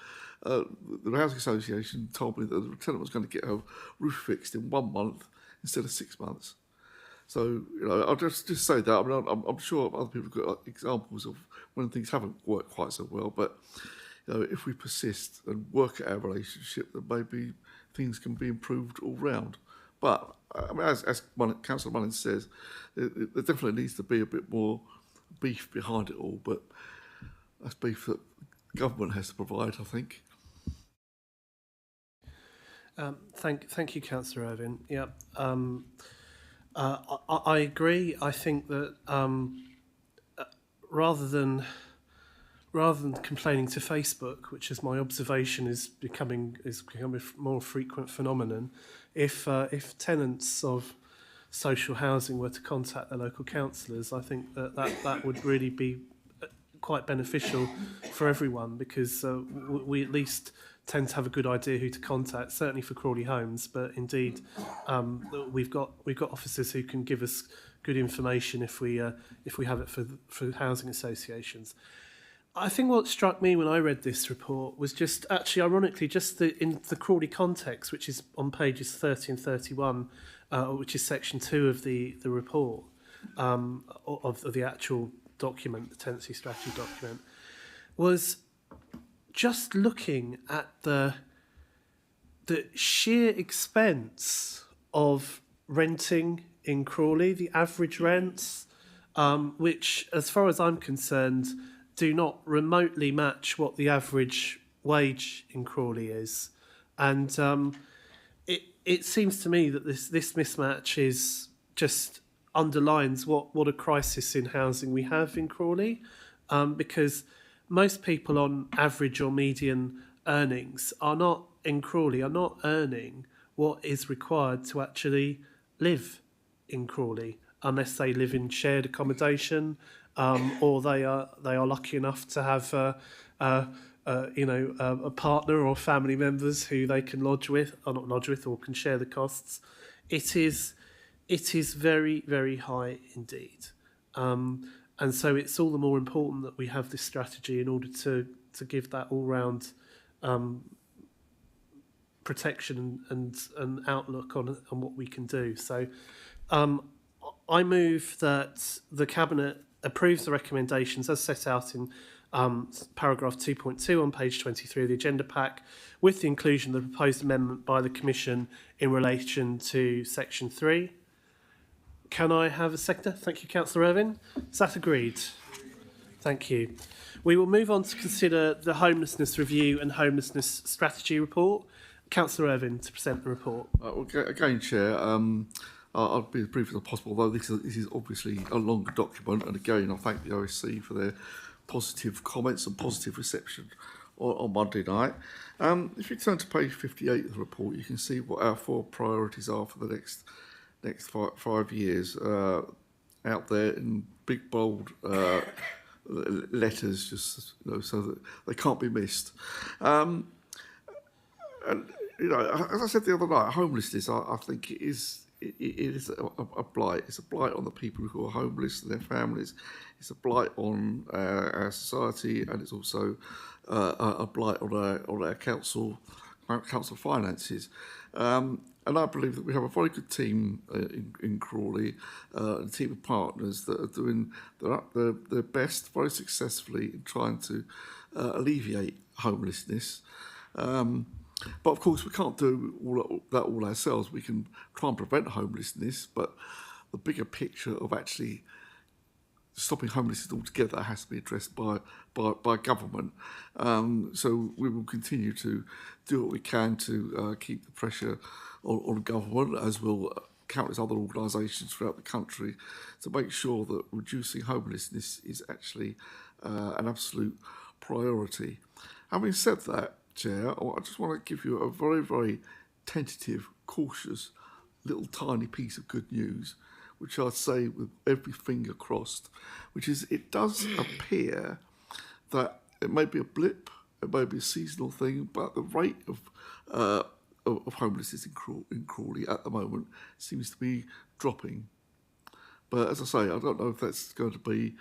the housing association told me that the tenant was going to get her roof fixed in 1 month instead of 6 months. So, you know, I'll just say that. I mean, I'm sure other people have got examples of when things haven't worked quite so well, but you know, if we persist and work at our relationship, then maybe things can be improved all round. But I mean, as Councillor Mullins says, there definitely needs to be a bit more beef behind it all. But that's beef that government has to provide, I think. Thank you, Councillor Irving. Yeah, I agree. I think that rather than complaining to Facebook, which is my observation is becoming a more frequent phenomenon, if tenants of social housing were to contact their local councillors, I think that would really be quite beneficial for everyone, because we at least tend to have a good idea who to contact, certainly for Crawley Homes, but indeed we've got officers who can give us good information if we have it for housing associations. I think what struck me when I read this report was just actually ironically just in the Crawley context, which is on pages 30 and 31, which is section 2 of the report of the actual document, the Tenancy Strategy document, was just looking at the sheer expense of renting in Crawley, the average rents, which, as far as I'm concerned, do not remotely match what the average wage in Crawley is. And it seems to me that this mismatch is just underlines what a crisis in housing we have in Crawley, because most people on average or median earnings in Crawley are not earning what is required to actually live in Crawley, unless they live in shared accommodation, or they are lucky enough to have a partner or family members who they can lodge with, or not lodge with, or can share the costs. It is very, very high indeed. And so it's all the more important that we have this strategy in order to give that all-round protection and outlook on what we can do. So I move that the Cabinet approves the recommendations as set out in paragraph 2.2 on page 23 of the agenda pack, with the inclusion of the proposed amendment by the Commission in relation to section 3. Can I have a seconder? Thank you, Councillor Irvine. Is that agreed? Thank you. We will move on to consider the Homelessness Review and Homelessness Strategy report. Councillor Irvine to present the report. Again, Chair, I'll be as brief as possible, although this is obviously a longer document. And again, I thank the OSC for their positive comments and positive reception on Monday night. If you turn to page 58 of the report, you can see what our 4 priorities are for the next 5 years out there in big bold letters, just so that they can't be missed. And as I said the other night, homelessness, I think it is a blight. It's a blight on the people who are homeless and their families. It's a blight on our society, and it's also a blight on our council finances. And I believe that we have a very good team in Crawley, a team of partners that are doing their best very successfully in trying to alleviate homelessness. But of course, we can't do all ourselves. We can try and prevent homelessness, but the bigger picture of actually stopping homelessness altogether has to be addressed by government. So we will continue to do what we can to keep the pressure on government, as will countless other organisations throughout the country, to make sure that reducing homelessness is actually an absolute priority. Having said that, Chair, I just want to give you a very, very tentative, cautious, little tiny piece of good news, which I'd say with every finger crossed, which is it does appear that it may be a blip, it may be a seasonal thing, but the rate of homelessness in Crawley at the moment seems to be dropping. But as I say, I don't know if that's going to be,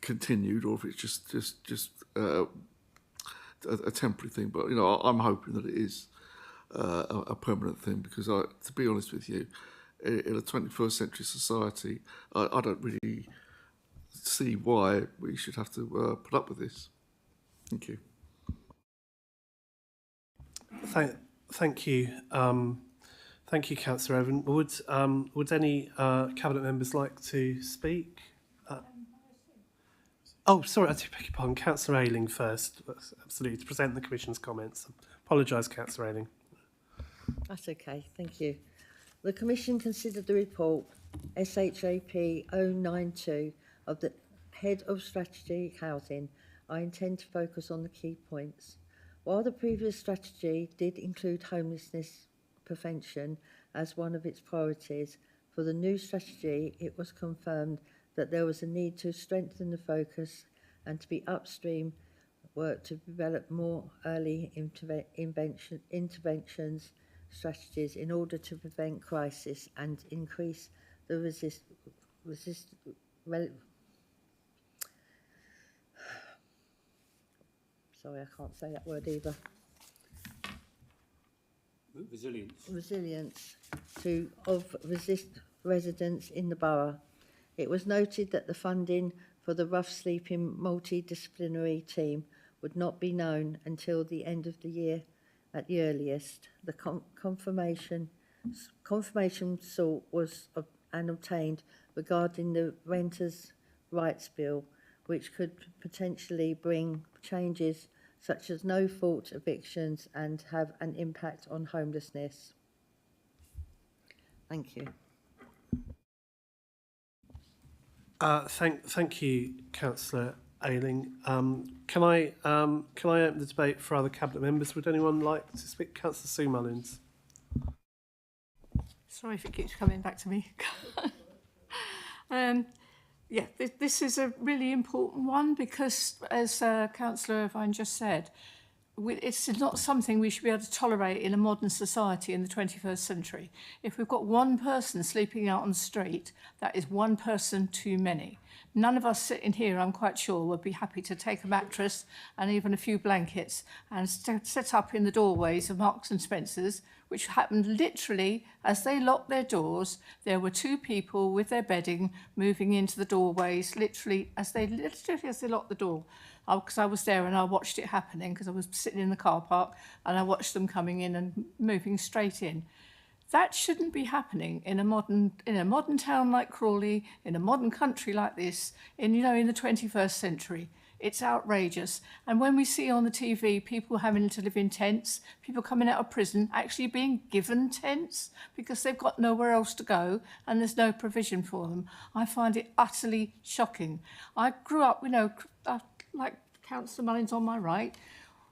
continued, or if it's just a temporary thing. But I'm hoping that it is a permanent thing, because to be honest with you, in a 21st century society, I don't really see why we should have to put up with this. Thank you. Thank you. Thank you, Councillor Evan. Would any Cabinet members like to speak? Sorry, I do beg your pardon. Councillor Ayling first. Absolutely, to present the Commission's comments. Apologise, Councillor Ayling. That's okay, thank you. The Commission considered the report SHAP 092 of the Head of Strategy Housing. I intend to focus on the key points. While the previous strategy did include homelessness prevention as one of its priorities, for the new strategy it was confirmed that there was a need to strengthen the focus and to be upstream work to develop more early interventions strategies in order to prevent crisis and increase the sorry, I can't say that word either. Resilience of residents in the borough. It was noted that the funding for the rough sleeping multidisciplinary team would not be known until the end of the year at the earliest. The confirmation sought was and obtained regarding the Renters' Rights Bill, which could potentially bring changes such as no-fault evictions and have an impact on homelessness. Thank you. Thank you, Councillor Ayling. Can I open the debate for other Cabinet members? Would anyone like to speak? Councillor Sue Mullins. Sorry if it keeps coming back to me. Yeah, this is a really important one because, as Councillor Irvine just said, it's not something we should be able to tolerate in a modern society in the 21st century. If we've got one person sleeping out on the street, that is one person too many. None of us sitting here, I'm quite sure, would be happy to take a mattress and even a few blankets and set up in the doorways of Marks and Spencer's, which happened literally as they locked their doors. There were two people with their bedding moving into the doorways, literally as they locked the door. Because I was there and I watched it happening because I was sitting in the car park and I watched them coming in and moving straight in. That shouldn't be happening in a modern town like Crawley, in a modern country like this, in the 21st century. It's outrageous. And when we see on the TV people having to live in tents, people coming out of prison actually being given tents because they've got nowhere else to go and there's no provision for them, I find it utterly shocking. I grew up, like Councillor Mullins on my right,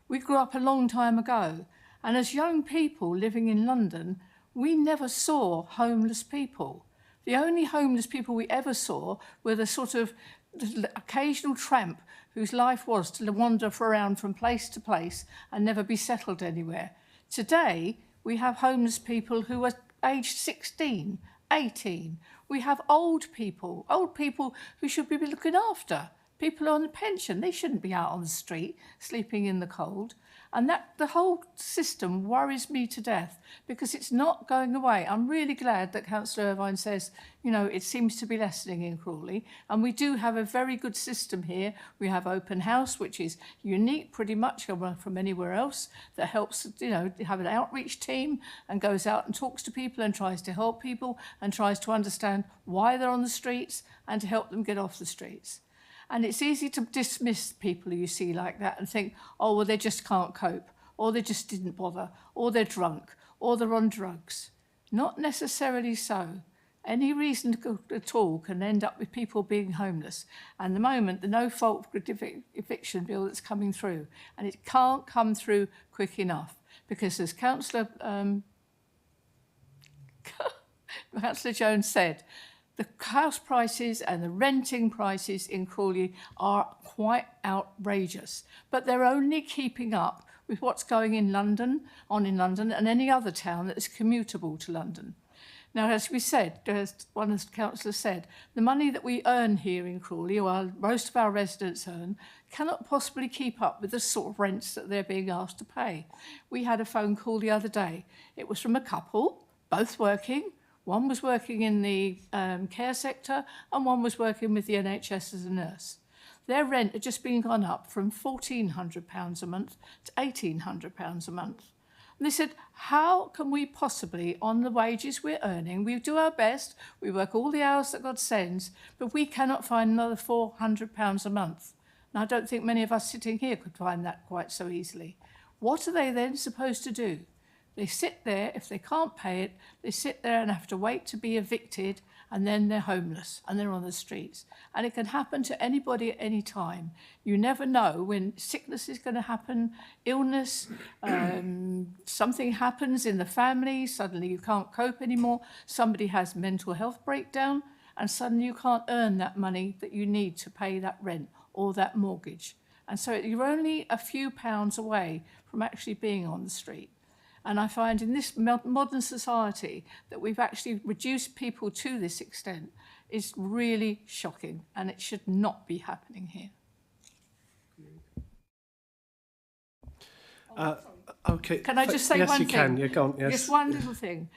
we grew up a long time ago. And as young people living in London, we never saw homeless people. The only homeless people we ever saw were the sort of occasional tramp whose life was to wander around from place to place and never be settled anywhere. Today, we have homeless people who are aged 16, 18. We have old people who should be looking after. People on a pension, they shouldn't be out on the street, sleeping in the cold. And that the whole system worries me to death because it's not going away. I'm really glad that Councillor Irvine says, it seems to be lessening in Crawley. And we do have a very good system here. We have Open House, which is unique pretty much from anywhere else, that helps, have an outreach team and goes out and talks to people and tries to help people and tries to understand why they're on the streets and to help them get off the streets. And it's easy to dismiss people who you see like that and think, oh, well, they just can't cope, or they just didn't bother, or they're drunk, or they're on drugs. Not necessarily so. Any reason at all can end up with people being homeless. And at the moment, the no-fault eviction bill that's coming through, and it can't come through quick enough, because as Councillor Jones said, the house prices and the renting prices in Crawley are quite outrageous, but they're only keeping up with what's going in London and any other town that is commutable to London. Now, as we said, as one of the councillors said, the money that we earn here in Crawley, or most of our residents earn, cannot possibly keep up with the sort of rents that they're being asked to pay. We had a phone call the other day. It was from a couple, both working. One was working in the care sector and one was working with the NHS as a nurse. Their rent had just been gone up from £1,400 a month to £1,800 a month. And they said, how can we possibly, on the wages we're earning, we do our best, we work all the hours that God sends, but we cannot find another £400 a month. And I don't think many of us sitting here could find that quite so easily. What are they then supposed to do? They sit there, if they can't pay it, they sit there and have to wait to be evicted, and then they're homeless and they're on the streets. And it can happen to anybody at any time. You never know when sickness is going to happen, illness, something happens in the family, suddenly you can't cope anymore, somebody has mental health breakdown, and suddenly you can't earn that money that you need to pay that rent or that mortgage. And so you're only a few pounds away from actually being on the street. And I find in this modern society that we've actually reduced people to this extent is really shocking, and it should not be happening here. Okay. Can I just say one thing? Yes, you can. Yeah, go on. Yes. Just one little thing.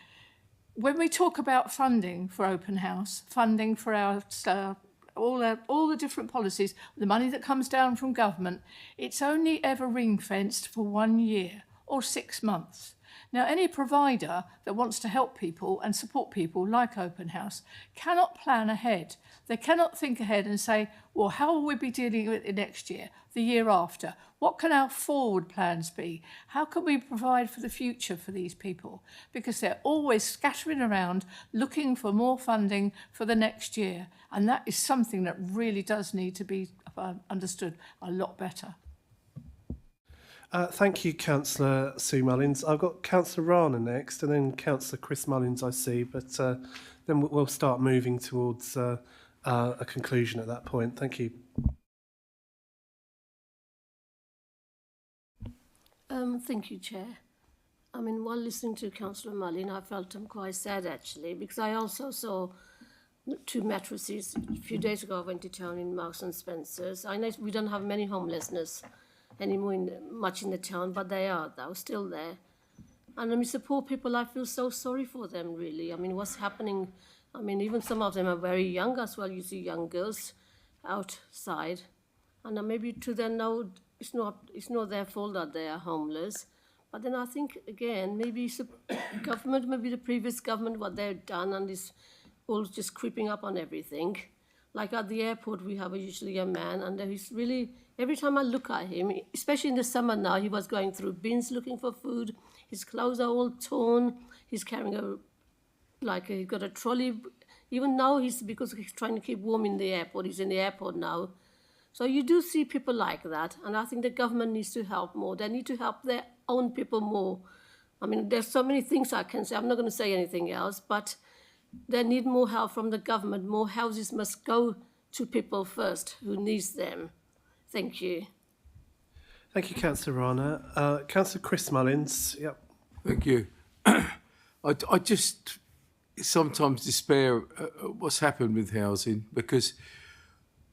When we talk about funding for Open House, funding for our all the different policies, the money that comes down from government, it's only ever ring-fenced for 1 year or 6 months. Now, any provider that wants to help people and support people like Open House cannot plan ahead. They cannot think ahead and say, well, how will we be dealing with it next year, the year after? What can our forward plans be? How can we provide for the future for these people? Because they're always scattering around looking for more funding for the next year. And that is something that really does need to be understood a lot better. Thank you, Councillor Sue Mullins. I've got Councillor Rana next, and then Councillor Chris Mullins, I see, but then we'll start moving towards a conclusion at that point. Thank you. Thank you, Chair. I mean, while listening to Councillor Mullin, I felt quite sad, actually, because I also saw 2 mattresses. A few days ago, I went to town in Marks and Spencer's. I know we don't have many homelessness anymore much in the town, but they are, though, still there. And I mean, the poor people, I feel so sorry for them, really. I mean, what's happening? I mean, even some of them are very young as well. You see young girls outside. And maybe to them, no, it's not their fault that they are homeless. But then I think, again, maybe it's the government, maybe the previous government, what they've done, and is all just creeping up on everything. Like at the airport, we have usually a man, and he's really, every time I look at him, especially in the summer now, he was going through bins looking for food. His clothes are all torn. He's carrying he's got a trolley. Even now, because he's trying to keep warm in the airport. He's in the airport now. So you do see people like that, and I think the government needs to help more. They need to help their own people more. I mean, there's so many things I can say. I'm not going to say anything else, but they need more help from the government. More houses must go to people first who needs them. Thank you. Thank you, Councillor Rana. Councillor Chris Mullins. Yep. Thank you. I just sometimes despair at what's happened with housing, because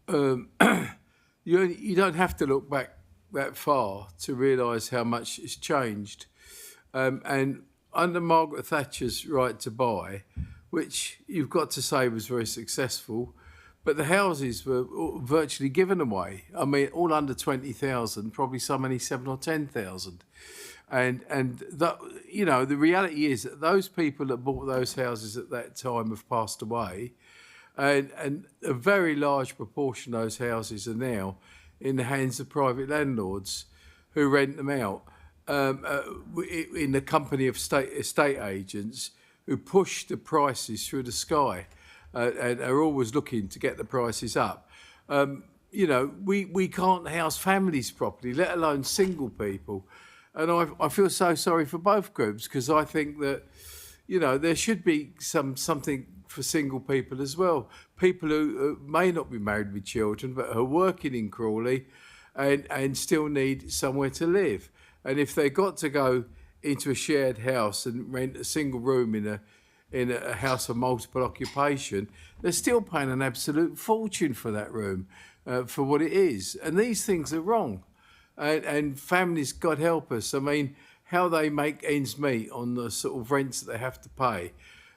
you don't have to look back that far to realise how much it's changed. And under Margaret Thatcher's right to buy, which you've got to say was very successful, but the houses were virtually given away. I mean, all under 20,000, probably some only 7 or 10,000. And that, you know, the reality is that those people that bought those houses at that time have passed away, and a very large proportion of those houses are now in the hands of private landlords who rent them out in the company of estate agents who push the prices through the sky and are always looking to get the prices up. You know, we can't house families properly, let alone single people. And I feel so sorry for both groups, because I think that, you know, there should be something for single people as well. People who may not be married with children, but are working in Crawley and still need somewhere to live. And if they got to go into a shared house and rent a single room in a house of multiple occupation, they're still paying an absolute fortune for that room, for what it is. And these things are wrong. And families, God help us, I mean, how they make ends meet on the sort of rents that they have to pay.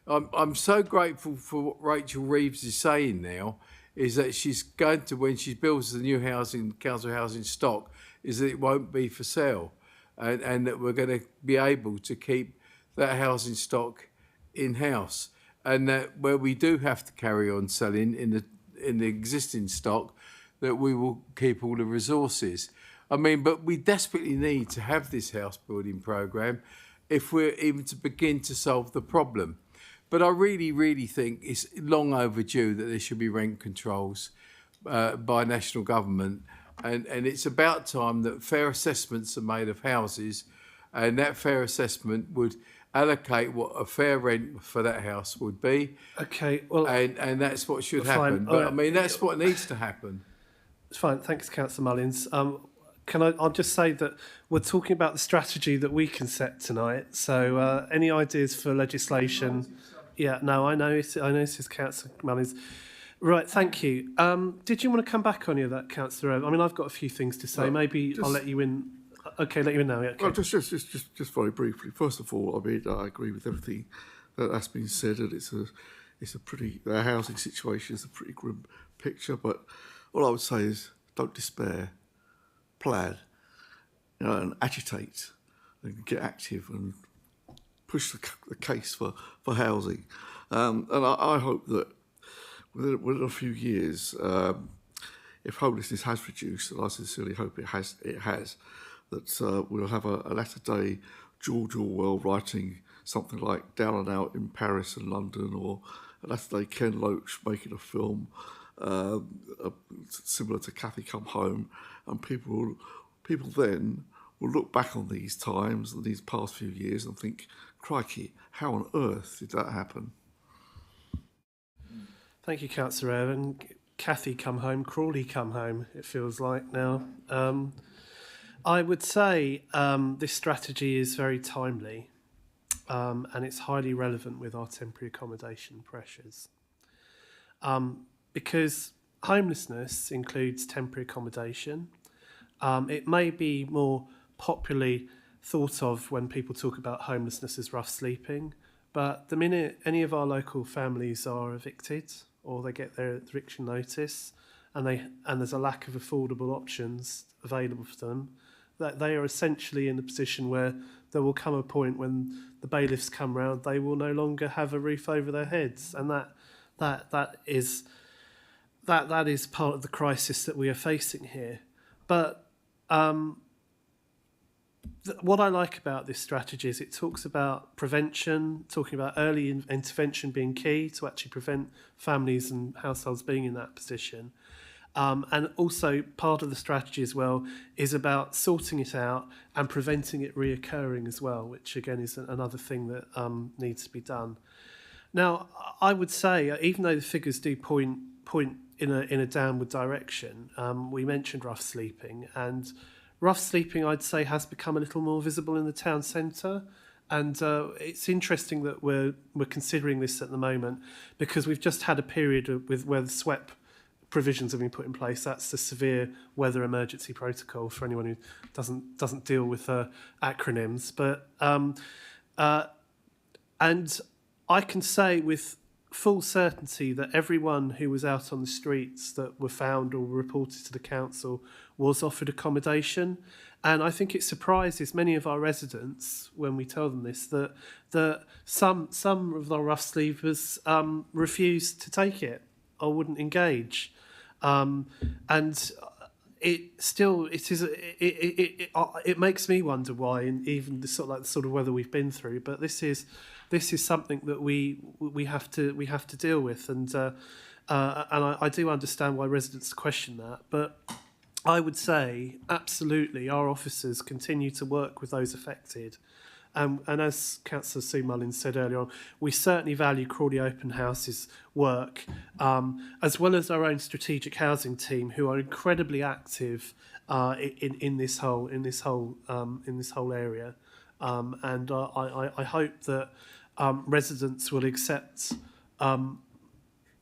I'm so grateful for what Rachel Reeves is saying now, is that she's going to, when she builds the new housing, council housing stock, is that it won't be for sale, and that we're going to be able to keep that housing stock in-house, and that where we do have to carry on selling in the existing stock, that we will keep all the resources. I mean, but we desperately need to have this house building programme if we're even to begin to solve the problem. But I really, really think it's long overdue that there should be rent controls by national government. And it's about time that fair assessments are made of houses, and that fair assessment would allocate what a fair rent for that house would be. Okay, well... And that's what should happen. But, I mean, that's what needs to happen. It's fine. Thanks, Councillor Mullins. I'll just say that we're talking about the strategy that we can set tonight. So any ideas for legislation? Yeah, no, I know. I know this is Councillor Mullins. Right, thank you. Did you want to come back on any of that, Councillor? I mean, I've got a few things to say. Maybe I'll let you in. Okay, let you in now. Yeah, okay. Well, just very briefly. First of all, I mean, I agree with everything that's been said, and it's a pretty, the housing situation is a pretty grim picture. But all I would say is, don't despair. Plan, you know, and agitate, and get active, and push the case for housing. And I hope that within a few years, if homelessness has reduced, and I sincerely hope it has, that we'll have a latter day George Orwell writing something like Down and Out in Paris and London, or a latter day Ken Loach making a film similar to Cathy Come Home, and people then will look back on these times and these past few years and think, crikey, how on earth did that happen? Thank you, Councillor Irvine. Cathy come home, Crawley come home, it feels like now. I would say this strategy is very timely and it's highly relevant with our temporary accommodation pressures. Because homelessness includes temporary accommodation. It may be more popularly thought of when people talk about homelessness as rough sleeping, but the minute any of our local families are evicted or they get their eviction notice and there's a lack of affordable options available for them, that they are essentially in a position where there will come a point when the bailiffs come round, they will no longer have a roof over their heads, and that is part of the crisis that we are facing here. But what I like about this strategy is it talks about prevention, talking about early intervention being key to actually prevent families and households being in that position. And also part of the strategy as well is about sorting it out and preventing it reoccurring as well, which again is another thing that needs to be done. Now, I would say, even though the figures do point in a downward direction, we mentioned rough sleeping, and rough sleeping, I'd say, has become a little more visible in the town centre. And it's interesting that we're considering this at the moment because we've just had a period where the SWEP provisions have been put in place. That's the severe weather emergency protocol for anyone who doesn't deal with acronyms. But and I can say with full certainty that everyone who was out on the streets that were found or reported to the council was offered accommodation. And I think it surprises many of our residents when we tell them this, that some of the rough sleepers refused to take it or wouldn't engage. And it makes me wonder why, and even the sort of weather we've been through. But this is something that we have to deal with, and I do understand why residents question that. But I would say absolutely our officers continue to work with those affected. And as Councillor Sue Mullins said earlier on, we certainly value Crawley Open House's work, as well as our own strategic housing team, who are incredibly active in this whole area. And I hope that residents will accept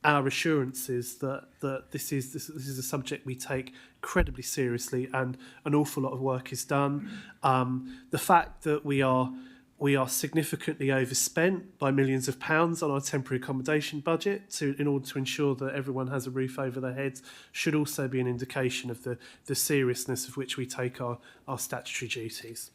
our assurances that this is a subject we take incredibly seriously, and an awful lot of work is done. The fact that we are significantly overspent by millions of pounds on our temporary accommodation budget in order to ensure that everyone has a roof over their heads should also be an indication of the seriousness of which we take our statutory duties.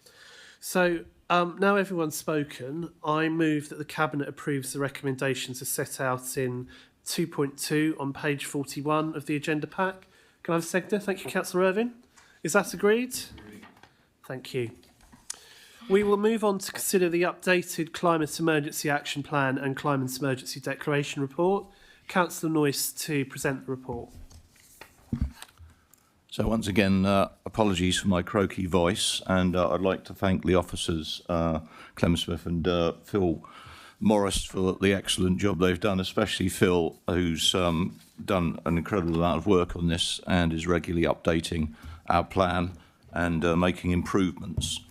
So now everyone's spoken, I move that the Cabinet approves the recommendations as set out in 2.2 on page 41 of the agenda pack. Can I have a seconder? Thank you, Councillor Irvine. Is that agreed? Thank you. We will move on to consider the updated Climate Emergency Action Plan and Climate Emergency Declaration report. Councillor Noyce to present the report. So once again, apologies for my croaky voice, and I'd like to thank the officers, Clem Smith and Phil Morris, for the excellent job they've done, especially Phil, who's done an incredible amount of work on this and is regularly updating our plan and making improvements.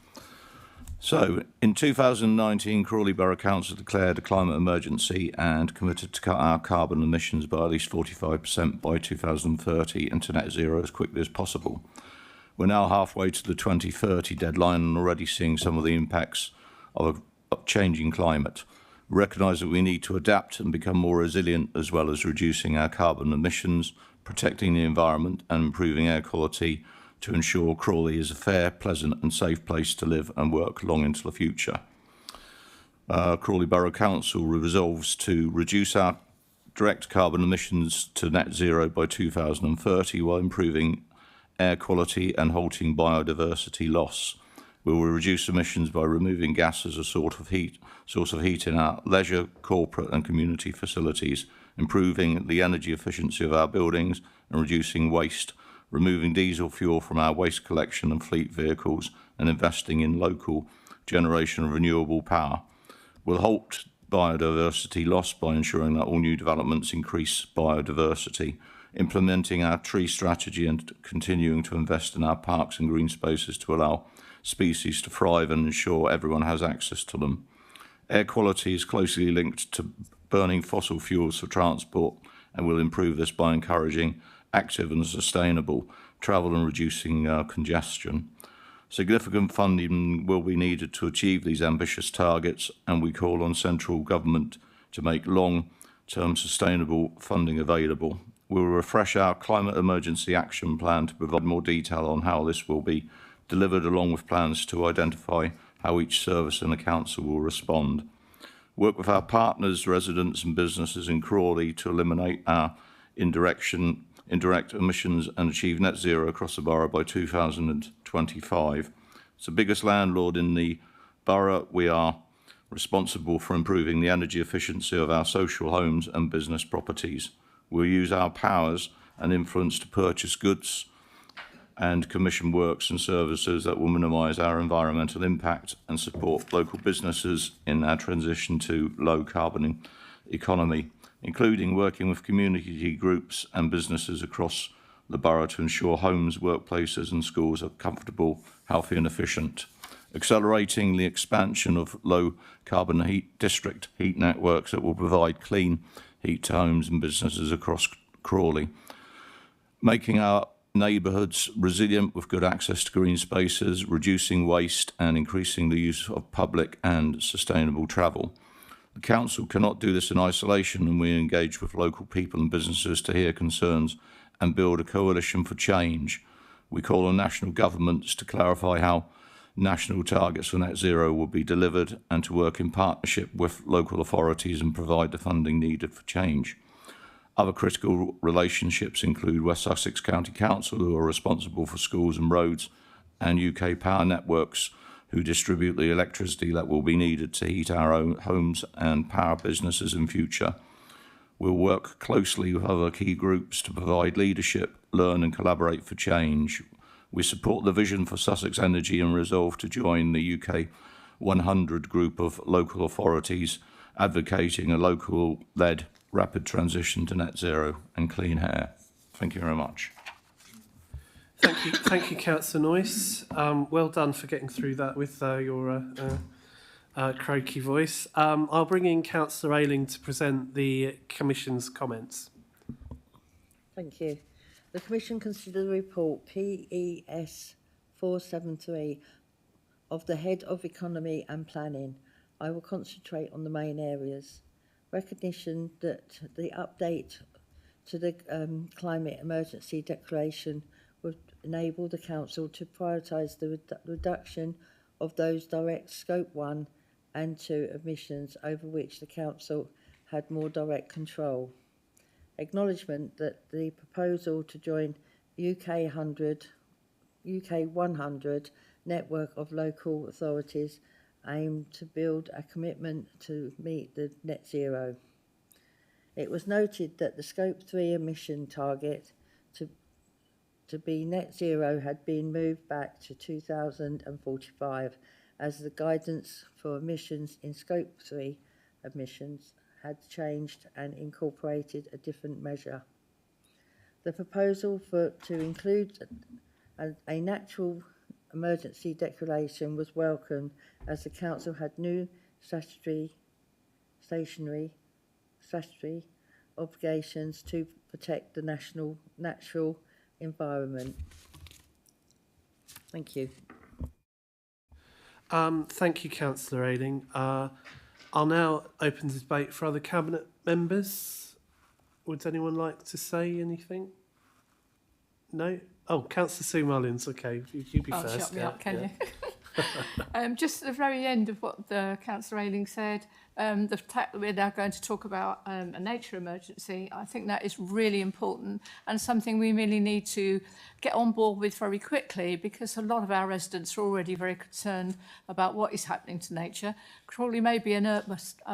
So in 2019, Crawley Borough Council declared a climate emergency and committed to cut our carbon emissions by at least 45% by 2030 and to net zero as quickly as possible. We're now halfway to the 2030 deadline and already seeing some of the impacts of a changing climate. We recognise that we need to adapt and become more resilient, as well as reducing our carbon emissions, protecting the environment and improving air quality to ensure Crawley is a fair, pleasant and safe place to live and work long into the future. Crawley Borough Council resolves to reduce our direct carbon emissions to net zero by 2030 while improving air quality and halting biodiversity loss. We will reduce emissions by removing gas as a source of heat in our leisure, corporate and community facilities, improving the energy efficiency of our buildings and reducing waste, removing diesel fuel from our waste collection and fleet vehicles, and investing in local generation of renewable power. We'll halt biodiversity loss by ensuring that all new developments increase biodiversity, implementing our tree strategy and continuing to invest in our parks and green spaces to allow species to thrive and ensure everyone has access to them. Air quality is closely linked to burning fossil fuels for transport, and will improve this by encouraging active and sustainable travel and reducing congestion. Significant funding will be needed to achieve these ambitious targets, and we call on central government to make long-term sustainable funding available. We will refresh our Climate Emergency Action Plan to provide more detail on how this will be delivered, along with plans to identify how each service in the council will respond. Work with our partners, residents and businesses in Crawley to eliminate our indirect emissions and achieve net zero across the borough by 2025. As the biggest landlord in the borough, we are responsible for improving the energy efficiency of our social homes and business properties. We'll use our powers and influence to purchase goods and commission works and services that will minimise our environmental impact and support local businesses in our transition to low carbon economy, including working with community groups and businesses across the borough to ensure homes, workplaces and schools are comfortable, healthy and efficient. Accelerating the expansion of low carbon district heat networks that will provide clean heat to homes and businesses across Crawley. Making our neighbourhoods resilient with good access to green spaces, reducing waste and increasing the use of public and sustainable travel. The council cannot do this in isolation, and we engage with local people and businesses to hear concerns and build a coalition for change. We call on national governments to clarify how national targets for net zero will be delivered and to work in partnership with local authorities and provide the funding needed for change. Other critical relationships include West Sussex County Council, who are responsible for schools and roads, and UK Power Networks, who distribute the electricity that will be needed to heat our own homes and power businesses in future. We'll work closely with other key groups to provide leadership, learn and collaborate for change. We support the vision for Sussex Energy and resolve to join the UK 100 group of local authorities advocating a local-led rapid transition to net zero and clean air. Thank you very much. Thank you, Councillor Noyce. Well done for getting through that with your croaky voice. I'll bring in Councillor Ayling to present the Commission's comments. Thank you. The Commission considered the report PES 473 of the Head of Economy and Planning. I will concentrate on the main areas. Recognition that the update to the Climate Emergency Declaration would enable the Council to prioritise the reduction of those direct Scope 1 and 2 emissions over which the Council had more direct control. Acknowledgement that the proposal to join UK 100 network of local authorities aimed to build a commitment to meet the net zero. It was noted that the Scope 3 emission target to be net zero had been moved back to 2045 as the guidance for emissions in Scope 3 emissions had changed and incorporated a different measure. The proposal to include a natural emergency declaration was welcomed as the Council had new statutory obligations to protect the natural environment. Thank you. Thank you, Councillor Ayling. I'll now open the debate for other Cabinet members. Would anyone like to say anything? No? Oh, Councillor Sue Mullins, okay. You be first. Shut me up, can you? Just at the very end of what the Councillor Ayling said, the fact that we're now going to talk about a nature emergency, I think that is really important and something we really need to get on board with very quickly, because a lot of our residents are already very concerned about what is happening to nature. Crawley may be a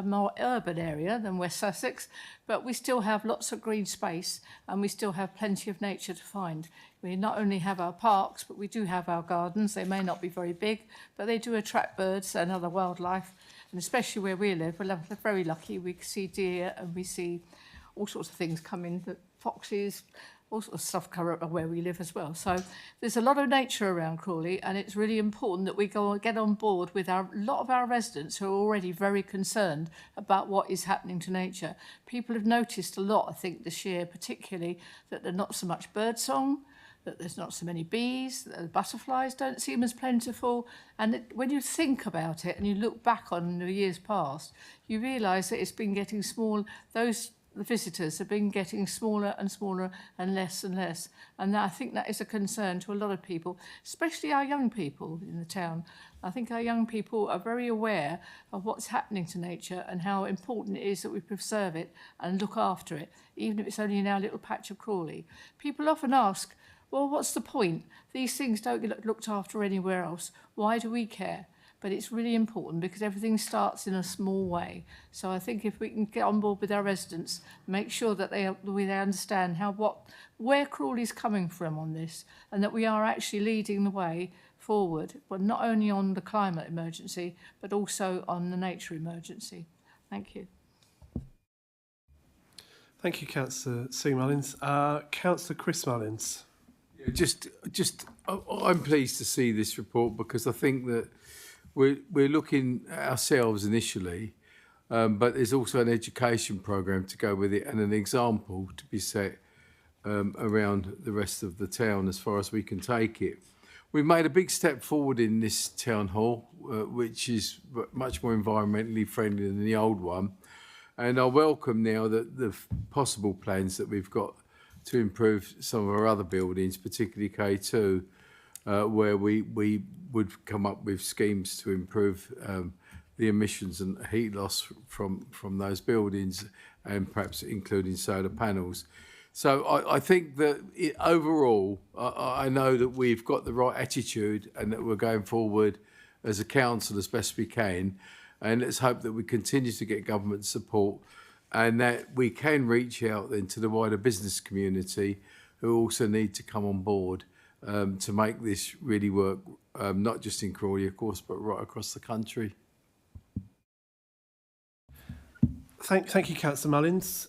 more urban area than West Sussex, but we still have lots of green space and we still have plenty of nature to find. We not only have our parks, but we do have our gardens. They may not be very big, but they do attract birds and other wildlife. And especially where we live, we're very lucky. We see deer and we see all sorts of things coming, foxes, all sorts of stuff come up where we live as well. So there's a lot of nature around Crawley, and it's really important that we get on board with a lot of our residents who are already very concerned about what is happening to nature. People have noticed a lot, I think, this year, particularly that there's not so much birdsong, that there's not so many bees, that the butterflies don't seem as plentiful. And when you think about it and you look back on the years past, you realise that it's been getting small. The visitors have been getting smaller and smaller and less. And I think that is a concern to a lot of people, especially our young people in the town. I think our young people are very aware of what's happening to nature and how important it is that we preserve it and look after it, even if it's only in our little patch of Crawley. People often ask, well, what's the point? These things don't get looked after anywhere else. Why do we care? But it's really important because everything starts in a small way. So I think if we can get on board with our residents, make sure that they understand where Crawley's coming from on this, and that we are actually leading the way forward, but not only on the climate emergency, but also on the nature emergency. Thank you. Thank you, Councillor Sue Mullins. Councillor Chris Mullins. I'm pleased to see this report because I think that we're looking at ourselves initially, but there's also an education programme to go with it and an example to be set around the rest of the town as far as we can take it. We've made a big step forward in this town hall, which is much more environmentally friendly than the old one. And I welcome now that the possible plans that we've got to improve some of our other buildings, particularly K2, where we would come up with schemes to improve the emissions and heat loss from those buildings, and perhaps including solar panels. So I think that overall, I know that we've got the right attitude and that we're going forward as a council as best we can. And let's hope that we continue to get government support and that we can reach out then to the wider business community who also need to come on board to make this really work, not just in Crawley, of course, but right across the country. Thank you, Councillor Mullins.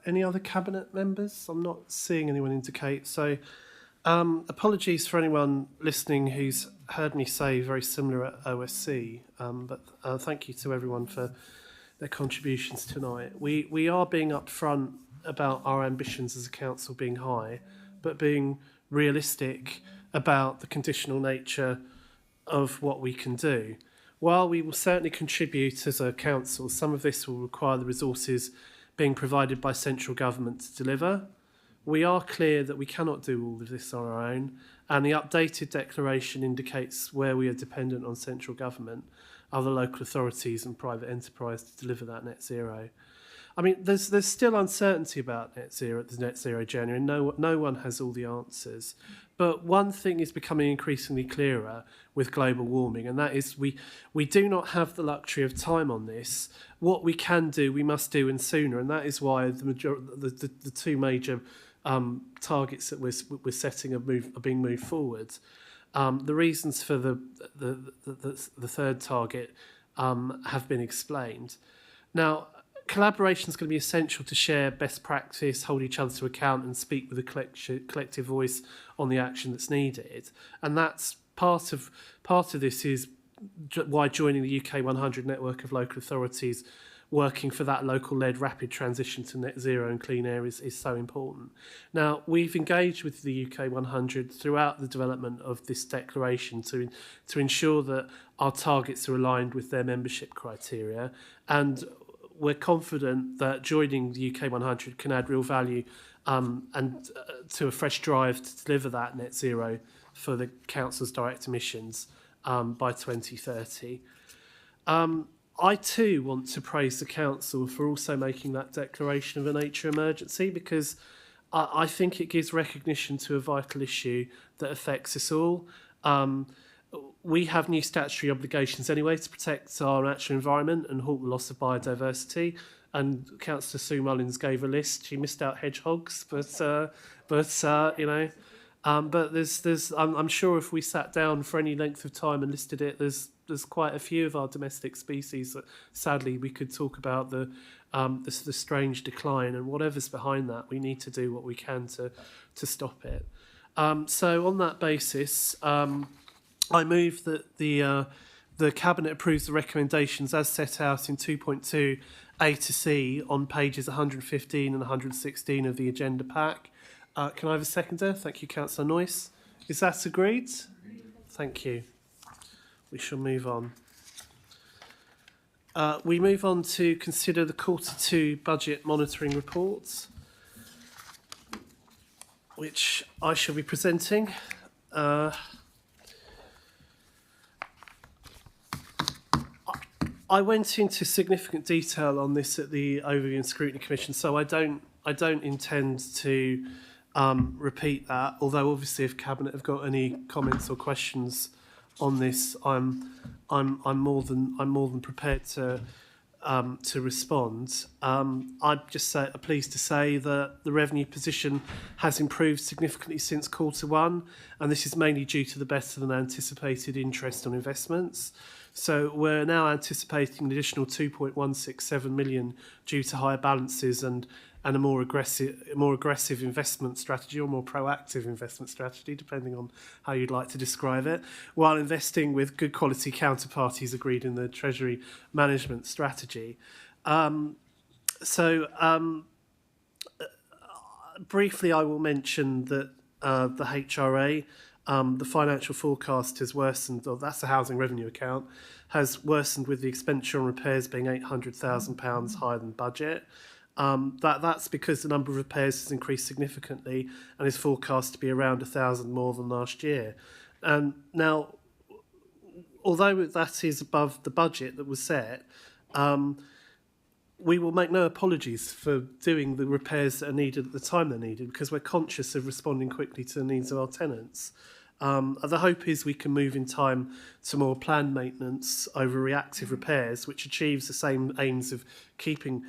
Any other Cabinet members? I'm not seeing anyone indicate. So apologies for anyone listening who's heard me say very similar at OSC, but thank you to everyone for their contributions tonight. We are being upfront about our ambitions as a council being high, but being realistic about the conditional nature of what we can do. While we will certainly contribute as a council, some of this will require the resources being provided by central government to deliver. We are clear that we cannot do all of this on our own, and the updated declaration indicates where we are dependent on central government, other local authorities and private enterprise to deliver that net zero. I mean, there's still uncertainty about the net zero journey, and no one has all the answers. But one thing is becoming increasingly clearer with global warming, and that is we do not have the luxury of time on this. What we can do, we must do, and sooner. And that is why the two major targets that we're setting are being moved forward. The reasons for the third target have been explained. Now, collaboration is going to be essential to share best practice, hold each other to account, and speak with a collective voice on the action that's needed. And that's part of this is why joining the UK 100 network of local authorities working for that local-led rapid transition to net zero and clean air is so important. Now, we've engaged with the UK 100 throughout the development of this declaration to ensure that our targets are aligned with their membership criteria, and we're confident that joining the UK 100 can add real value and to a fresh drive to deliver that net zero for the council's direct emissions by 2030. I too want to praise the council for also making that declaration of a nature emergency, because I think it gives recognition to a vital issue that affects us all. We have new statutory obligations anyway to protect our natural environment and halt the loss of biodiversity. And Councillor Sue Mullins gave a list. She missed out hedgehogs, but you know, But I'm sure if we sat down for any length of time and listed it, there's quite a few of our domestic species that sadly we could talk about the strange decline, and whatever's behind that, we need to do what we can to stop it. So on that basis, I move that the Cabinet approves the recommendations as set out in 2.2 A to C on pages 115 and 116 of the agenda pack. Can I have a seconder? Thank you, Councillor Noyce. Is that agreed? Thank you. We shall move on. We move on to consider the Q2 budget monitoring reports, which I shall be presenting. I went into significant detail on this at the Overview and Scrutiny Commission, so I don't intend to repeat that. Although obviously, if Cabinet have got any comments or questions on this, I'm more than prepared to respond. I'd just pleased to say that the revenue position has improved significantly since Q1, and this is mainly due to the better than anticipated interest on investments. So we're now anticipating an additional 2.167 million due to higher balances and a more aggressive investment strategy, or more proactive investment strategy, depending on how you'd like to describe it, while investing with good quality counterparties agreed in the Treasury management strategy. Briefly, I will mention that the HRA, the financial forecast has worsened, or that's the housing revenue account, has worsened with the expenditure on repairs being £800,000 higher than budget. That's because the number of repairs has increased significantly and is forecast to be around 1,000 more than last year. And now, although that is above the budget that was set, we will make no apologies for doing the repairs that are needed at the time they're needed, because we're conscious of responding quickly to the needs of our tenants. The hope is we can move in time to more planned maintenance over reactive repairs, which achieves the same aims of keeping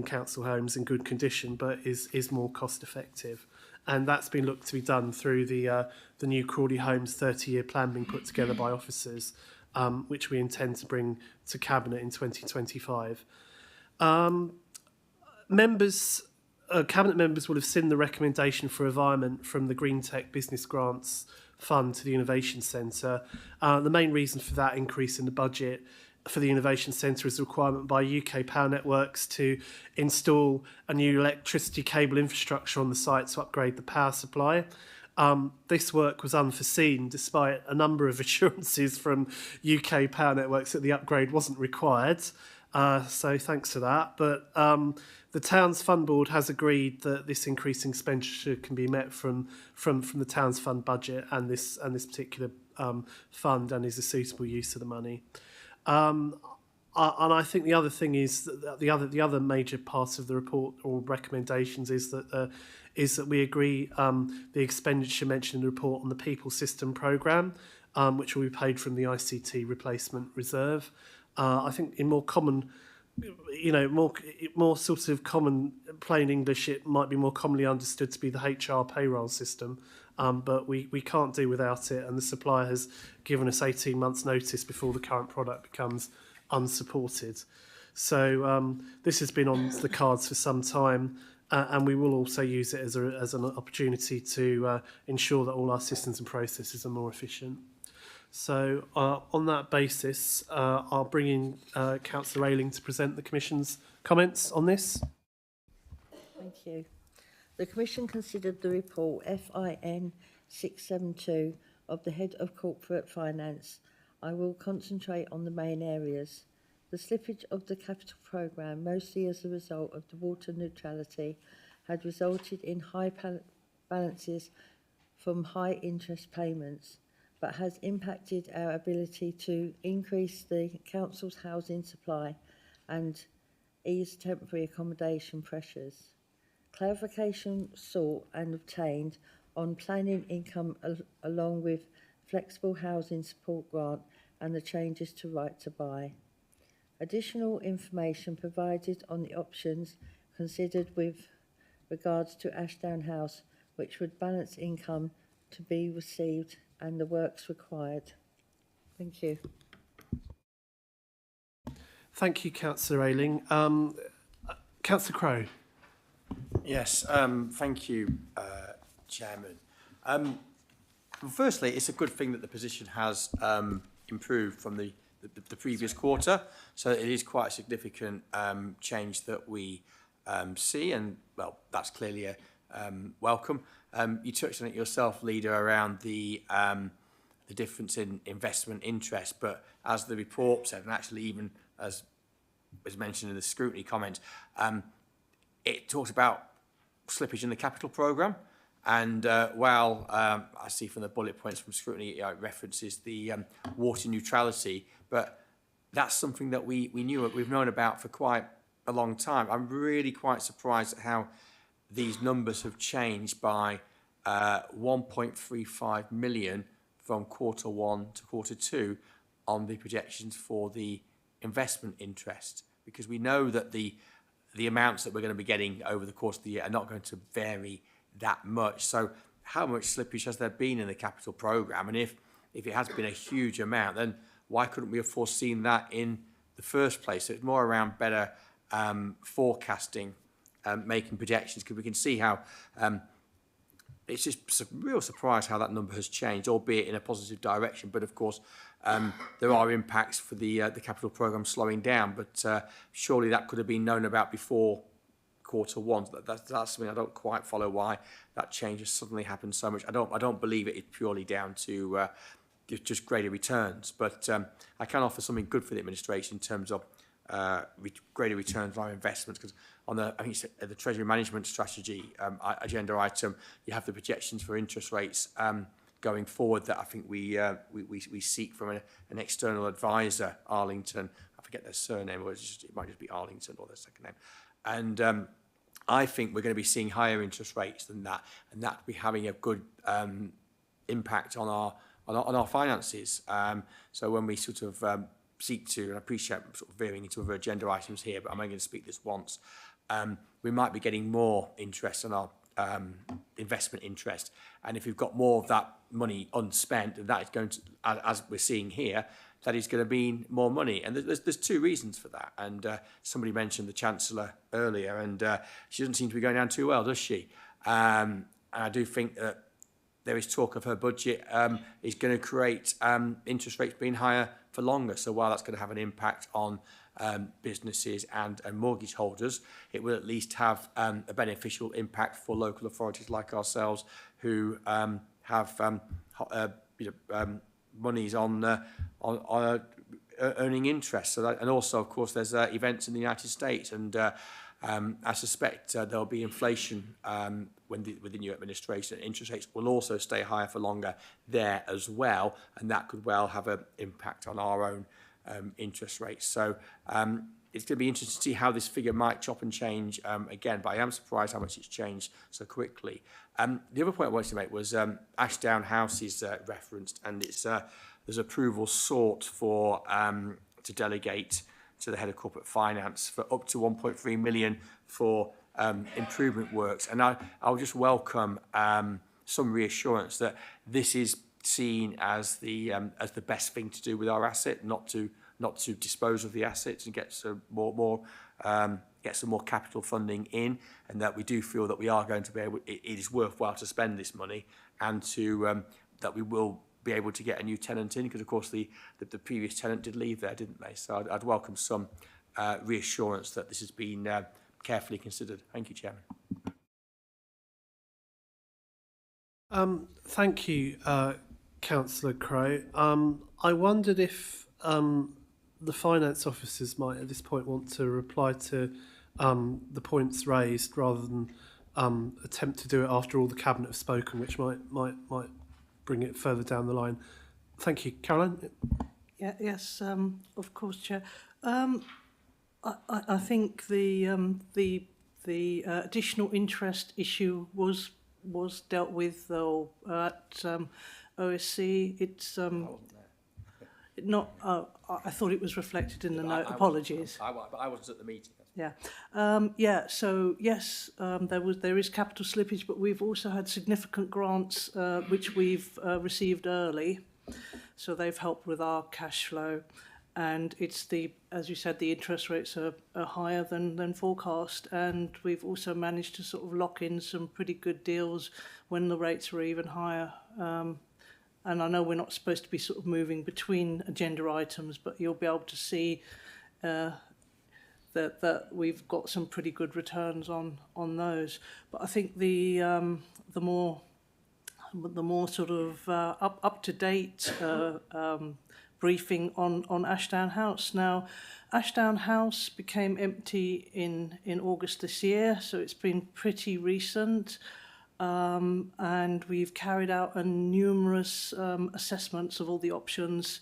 council homes in good condition, but is more cost effective. And that's been looked to be done through the new Crawley Homes 30-year plan being put together by officers, which we intend to bring to Cabinet in 2025. Cabinet members will have seen the recommendation for environment from the Green Tech Business Grants Fund to the Innovation Centre. The main reason for that increase in the budget for the Innovation Centre is the requirement by UK Power Networks to install a new electricity cable infrastructure on the site to upgrade the power supply. This work was unforeseen despite a number of assurances from UK Power Networks that the upgrade wasn't required. So thanks for that. But the Town's Fund Board has agreed that this increasing expenditure can be met from the Town's Fund budget and this particular fund, and is a suitable use of the money. And I think the other thing is that the other major part of the report or recommendations is that we agree the expenditure mentioned in the report on the People System Programme, which will be paid from the ICT Replacement Reserve. I think in more common, more sort of common plain English, it might be more commonly understood to be the HR payroll system, but we can't do without it, and the supplier has given us 18 months notice before the current product becomes unsupported. So this has been on the cards for some time, and we will also use it as an opportunity to ensure that all our systems and processes are more efficient. So on that basis, I'll bring in Councillor Ayling to present the Commission's comments on this. Thank you. The Commission considered the report FIN 672 of the Head of Corporate Finance. I will concentrate on the main areas. The slippage of the capital programme, mostly as a result of the water neutrality, had resulted in high balances from high interest payments, but has impacted our ability to increase the council's housing supply and ease temporary accommodation pressures. Clarification sought and obtained on planning income along with flexible housing support grant and the changes to right to buy. Additional information provided on the options considered with regards to Ashdown House, which would balance income to be received and the works required. Thank you. Thank you, Councillor Ayling. Councillor Crowe. Yes, thank you, Chairman. Well, firstly, it's a good thing that the position has improved from the previous quarter. So it is quite a significant change that we see, and well, that's clearly a welcome. You touched on it yourself, Leader, around the difference in investment interest, but as the report said, and actually even as was mentioned in the scrutiny comment, it talks about slippage in the capital programme. And while I see from the bullet points from scrutiny, it references the water neutrality, but that's something that we knew, we've known about for quite a long time. I'm really quite surprised at how these numbers have changed by 1.35 million from Q1 to Q2 on the projections for the investment interest, because we know that the amounts that we're going to be getting over the course of the year are not going to vary that much. So how much slippage has there been in the capital programme? And if it has been a huge amount, then why couldn't we have foreseen that in the first place? So it's more around better forecasting, making projections, because we can see how it's just a real surprise how that number has changed, albeit in a positive direction. But of course, there are impacts for the capital programme slowing down. But surely that could have been known about before Q1. That's something I don't quite follow, why that change has suddenly happened so much. I don't believe it is purely down to just greater returns. But I can offer something good for the administration in terms of greater returns on our investments, because on I think it's the Treasury Management Strategy agenda item, you have the projections for interest rates going forward that I think we seek from an external advisor, Arlington. I forget their surname, or it might just be Arlington or their second name. And I think we're going to be seeing higher interest rates than that, and that will be having a good impact on our finances. So when we sort of seek to, and I appreciate I'm sort of veering into other agenda items here, but I'm only going to speak this once, we might be getting more interest on our investment interest. And if we've got more of that money unspent, and that is going to, as we're seeing here, that is going to mean more money. And there's two reasons for that. And somebody mentioned the Chancellor earlier, and she doesn't seem to be going down too well, does she? And I do think that there is talk of her budget is going to create interest rates being higher for longer. So while that's going to have an impact on businesses and mortgage holders, it will at least have a beneficial impact for local authorities like ourselves who have monies on earning interest. So that, and also, of course, there's events in the United States, and I suspect there'll be inflation with the new administration. Interest rates will also stay higher for longer there as well, and that could well have an impact on our own interest rates. So it's going to be interesting to see how this figure might chop and change again, but I am surprised how much it's changed so quickly. The other point I wanted to make was Ashdown House is referenced, and it's there's approval sought for to delegate to the head of corporate finance for up to 1.3 million for improvement works. And I'll just welcome some reassurance that this is seen as the best thing to do with our asset, not to dispose of the assets and get some more capital funding in, and that we do feel that we are going to be able, it is worthwhile to spend this money, and to that we will be able to get a new tenant in, because of course the previous tenant did leave there, didn't they? So I'd welcome some reassurance that this has been carefully considered. Thank you, Chairman. Thank you, Councillor Crowe. I wondered if the finance officers might at this point want to reply to the points raised, rather than attempt to do it after all the Cabinet have spoken, which might bring it further down the line. Thank you. Caroline? Yeah, yes, of course, Chair. I think the additional interest issue was dealt with though at OSC. It's not. I thought it was reflected in the note. Apologies. I wasn't at the meeting. So yes, there is capital slippage, but we've also had significant grants which we've received early, so they've helped with our cash flow. And it's as you said, the interest rates are higher than forecast, and we've also managed to sort of lock in some pretty good deals when the rates were even higher. And I know we're not supposed to be sort of moving between agenda items, but you'll be able to see that we've got some pretty good returns on those. But I think the more sort of up to date briefing on Ashdown House. Now, Ashdown House became empty in August this year, so it's been pretty recent. And we've carried out numerous assessments of all the options.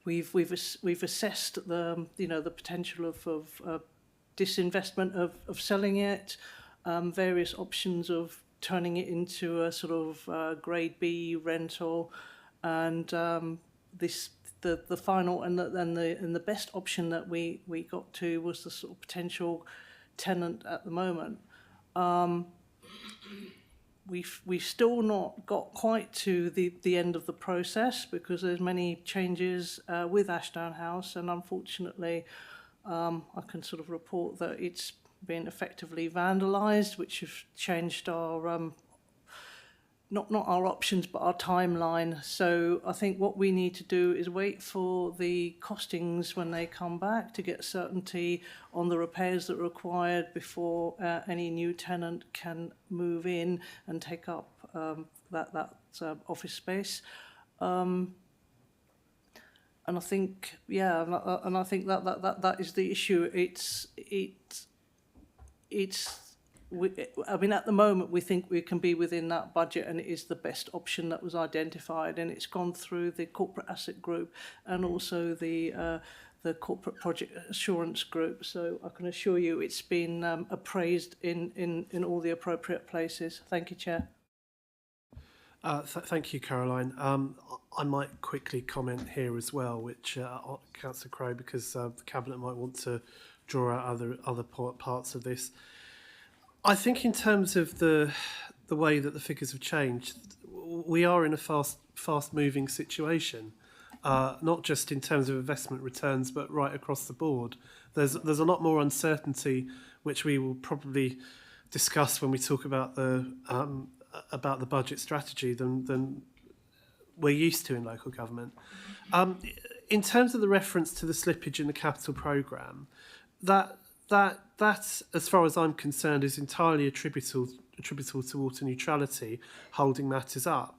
We've assessed the potential of disinvestment of selling it, various options of turning it into a sort of grade B rental, and the final and the best option that we got to was the sort of potential tenant at the moment. We've still not got quite to the end of the process because there's many changes with Ashdown House, and unfortunately I can sort of report that it's been effectively vandalised, which has changed our not our options but our timeline. So I think what we need to do is wait for the costings when they come back to get certainty on the repairs that are required before any new tenant can move in and take up that office space. And I think that is the issue. I mean, at the moment, we think we can be within that budget, and it is the best option that was identified, and it's gone through the corporate asset group and also the corporate project assurance group. So I can assure you, it's been appraised in all the appropriate places. Thank you, Chair. Thank you, Caroline. I might quickly comment here as well, which Councillor Crowe, because the Cabinet might want to draw out other parts of this. I think in terms of the way that the figures have changed, we are in a fast-moving situation, not just in terms of investment returns, but right across the board. There's a lot more uncertainty, which we will probably discuss when we talk about the budget strategy than we're used to in local government. In terms of the reference to the slippage in the capital programme, that, as far as I'm concerned, is entirely attributable to water neutrality holding matters up.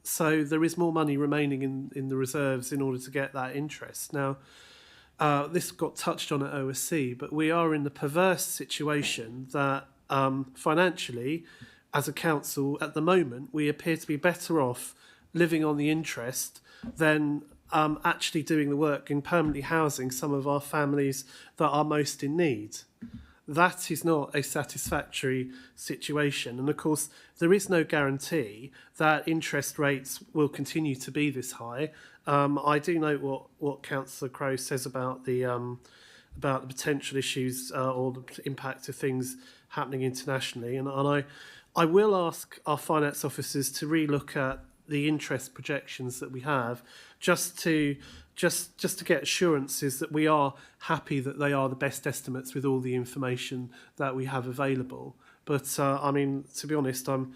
So there is more money remaining in the reserves in order to get that interest. Now, this got touched on at OSC, but we are in the perverse situation that financially, as a council, at the moment, we appear to be better off living on the interest than actually doing the work in permanently housing some of our families that are most in need. That is not a satisfactory situation. And of course, there is no guarantee that interest rates will continue to be this high. I do note what Councillor Crowe says about the potential issues or the impact of things happening internationally. And I will ask our finance officers to relook at the interest projections that we have, just to get assurances that we are happy that they are the best estimates with all the information that we have available. But I mean, to be honest, I'm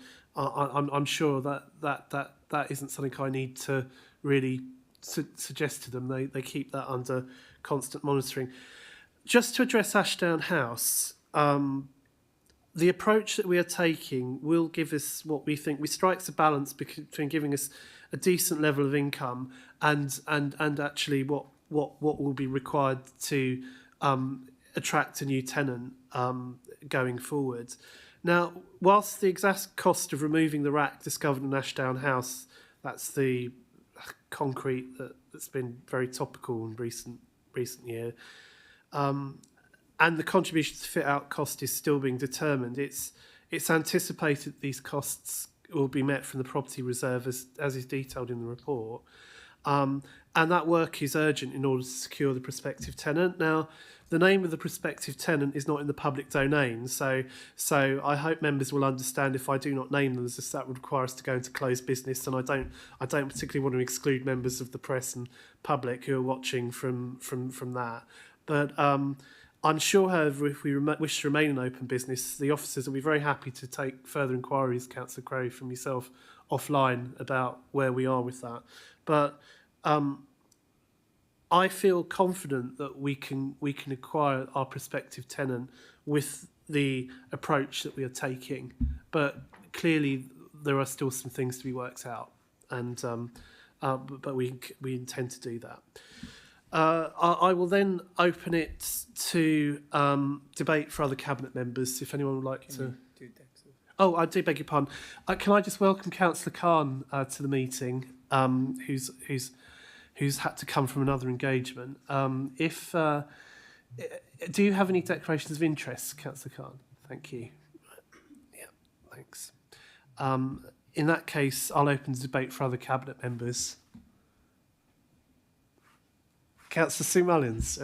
sure that isn't something I need to really suggest to them. They keep that under constant monitoring. Just to address Ashdown House, the approach that we are taking will give us what we think strikes a balance between giving us a decent level of income and actually what will be required to attract a new tenant going forward. Now, whilst the exact cost of removing the rack discovered in Ashdown House, that's the concrete that's been very topical in recent year, and the contribution to fit out cost is still being determined. It's anticipated these costs will be met from the property reserve as is detailed in the report. And that work is urgent in order to secure the prospective tenant. Now, the name of the prospective tenant is not in the public domain, so I hope members will understand if I do not name them, as that would require us to go into closed business, and I don't particularly want to exclude members of the press and public who are watching from that. But I'm sure, however, if we wish to remain in open business, the officers will be very happy to take further inquiries, Councillor Crowe, from yourself offline about where we are with that. But I feel confident that we can acquire our prospective tenant with the approach that we are taking. But clearly, there are still some things to be worked out, and but we intend to do that. I will then open it to debate for other cabinet members. If anyone would like to. Oh, I do beg your pardon. Can I just welcome Councillor Khan to the meeting, who's had to come from another engagement. Do you have any declarations of interest, Councillor Khan? Thank you. Yeah, thanks. In that case, I'll open the debate for other cabinet members. Councillor Sue Mullins.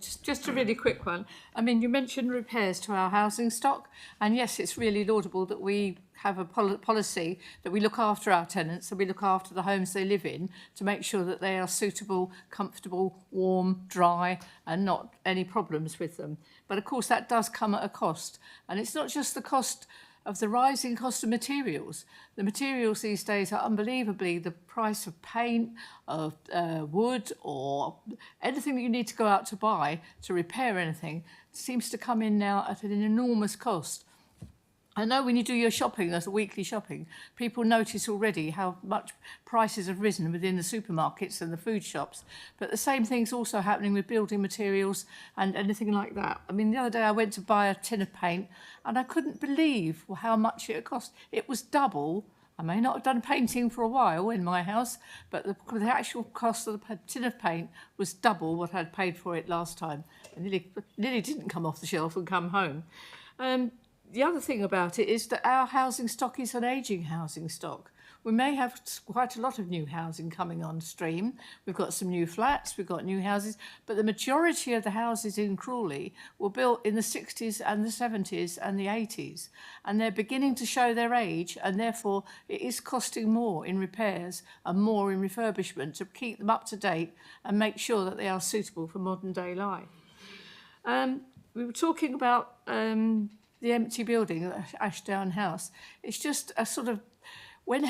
Just a really quick one. I mean, you mentioned repairs to our housing stock, and yes, it's really laudable that we have a policy that we look after our tenants and we look after the homes they live in to make sure that they are suitable, comfortable, warm, dry, and not any problems with them. But of course, that does come at a cost, and it's not just the cost of the rising cost of materials. The materials these days are unbelievably, the price of paint, of wood, or anything that you need to go out to buy to repair anything seems to come in now at an enormous cost. I know when you do your shopping, there's a weekly shopping, people notice already how much prices have risen within the supermarkets and the food shops. But the same thing's also happening with building materials and anything like that. I mean, the other day I went to buy a tin of paint and I couldn't believe how much it cost. It was double. I may not have done painting for a while in my house, but the actual cost of the tin of paint was double what I'd paid for it last time. And nearly didn't come off the shelf and come home. The other thing about it is that our housing stock is an ageing housing stock. We may have quite a lot of new housing coming on stream. We've got some new flats, we've got new houses, but the majority of the houses in Crawley were built in the 60s and the 70s and the 80s. And they're beginning to show their age, and therefore it is costing more in repairs and more in refurbishment to keep them up to date and make sure that they are suitable for modern day life. We were talking about the empty building at Ashdown House. It's just a sort of, when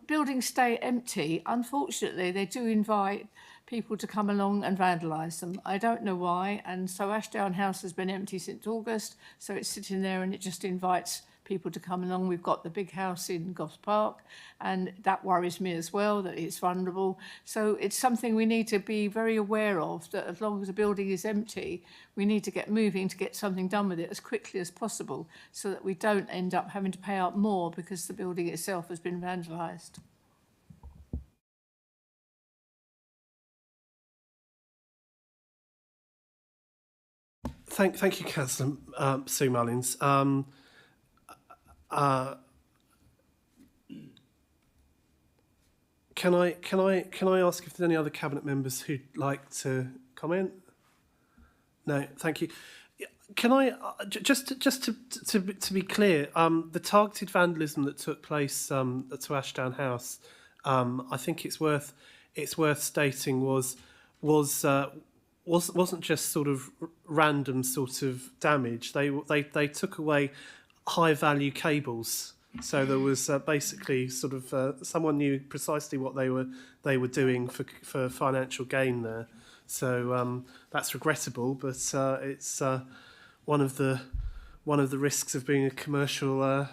buildings stay empty, unfortunately, they do invite people to come along and vandalise them. I don't know why, and so Ashdown House has been empty since August, so it's sitting there and it just invites people to come along. We've got the big house in Goss Park, and that worries me as well, that it's vulnerable. So it's something we need to be very aware of, that as long as a building is empty, we need to get moving to get something done with it as quickly as possible so that we don't end up having to pay out more because the building itself has been vandalised. Thank you, Councillor Sue Mullins. Can I ask if there's any other cabinet members who'd like to comment? No, thank you. Can I just to be clear, the targeted vandalism that took place to Ashdown House, I think it's worth stating wasn't just sort of random sort of damage. They took away high value cables, so there was basically sort of someone knew precisely what they were doing for financial gain there. So that's regrettable, but it's one of the risks of being a commercial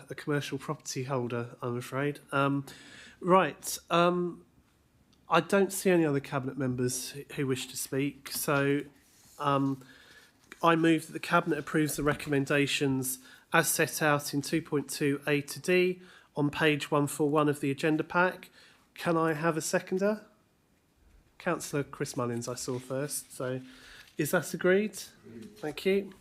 property holder, I'm afraid. Right. I don't see any other cabinet members who wish to speak, so I move that the cabinet approves the recommendations as set out in 2.2 A to D on page 141 of the agenda pack. Can I have a seconder? Councillor Chris Mullins I saw first, so is that agreed? Thank you.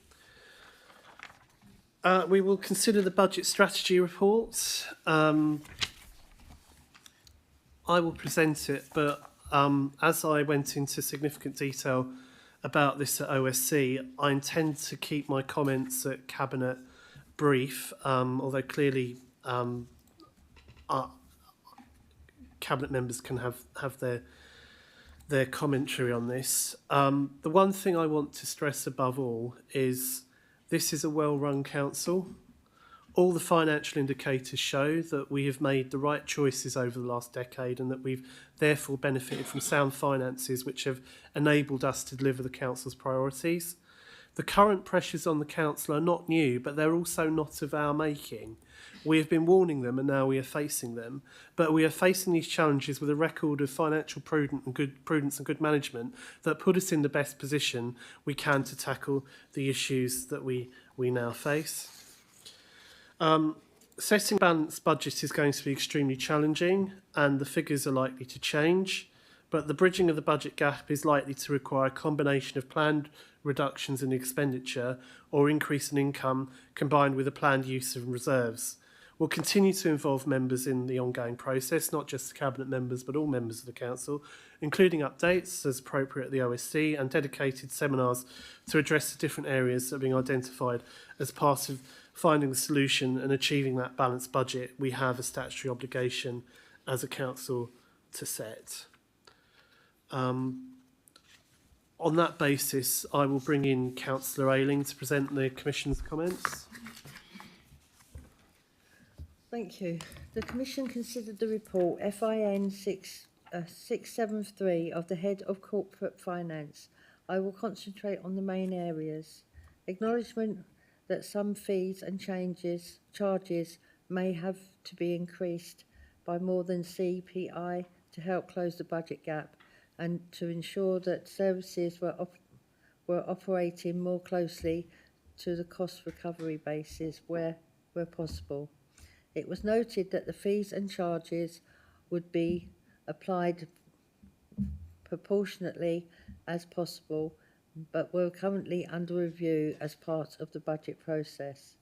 We will consider the budget strategy report. I will present it, but as I went into significant detail about this at OSC, I intend to keep my comments at Cabinet brief, although clearly Cabinet members can have their commentary on this. The one thing I want to stress above all is this is a well-run council. All the financial indicators show that we have made the right choices over the last decade and that we've therefore benefited from sound finances which have enabled us to deliver the council's priorities. The current pressures on the council are not new, but they're also not of our making. We have been warning them and now we are facing them, but we are facing these challenges with a record of financial prudence and good management that put us in the best position we can to tackle the issues that we now face. Setting a balanced budget is going to be extremely challenging and the figures are likely to change, but the bridging of the budget gap is likely to require a combination of planned reductions in expenditure or increase in income combined with a planned use of reserves. We'll continue to involve members in the ongoing process, not just the Cabinet members but all members of the Council, including updates as appropriate at the OSC and dedicated seminars to address the different areas that are being identified as part of finding the solution and achieving that balanced budget we have a statutory obligation as a council to set. On that basis, I will bring in Councillor Ayling to present the Commission's comments. Thank you. The Commission considered the report FIN 673 of the Head of Corporate Finance. I will concentrate on the main areas. Acknowledgement that some fees and charges may have to be increased by more than CPI to help close the budget gap and to ensure that services were operating more closely to the cost recovery basis where possible. It was noted that the fees and charges would be applied proportionately as possible, but were currently under review as part of the budget process.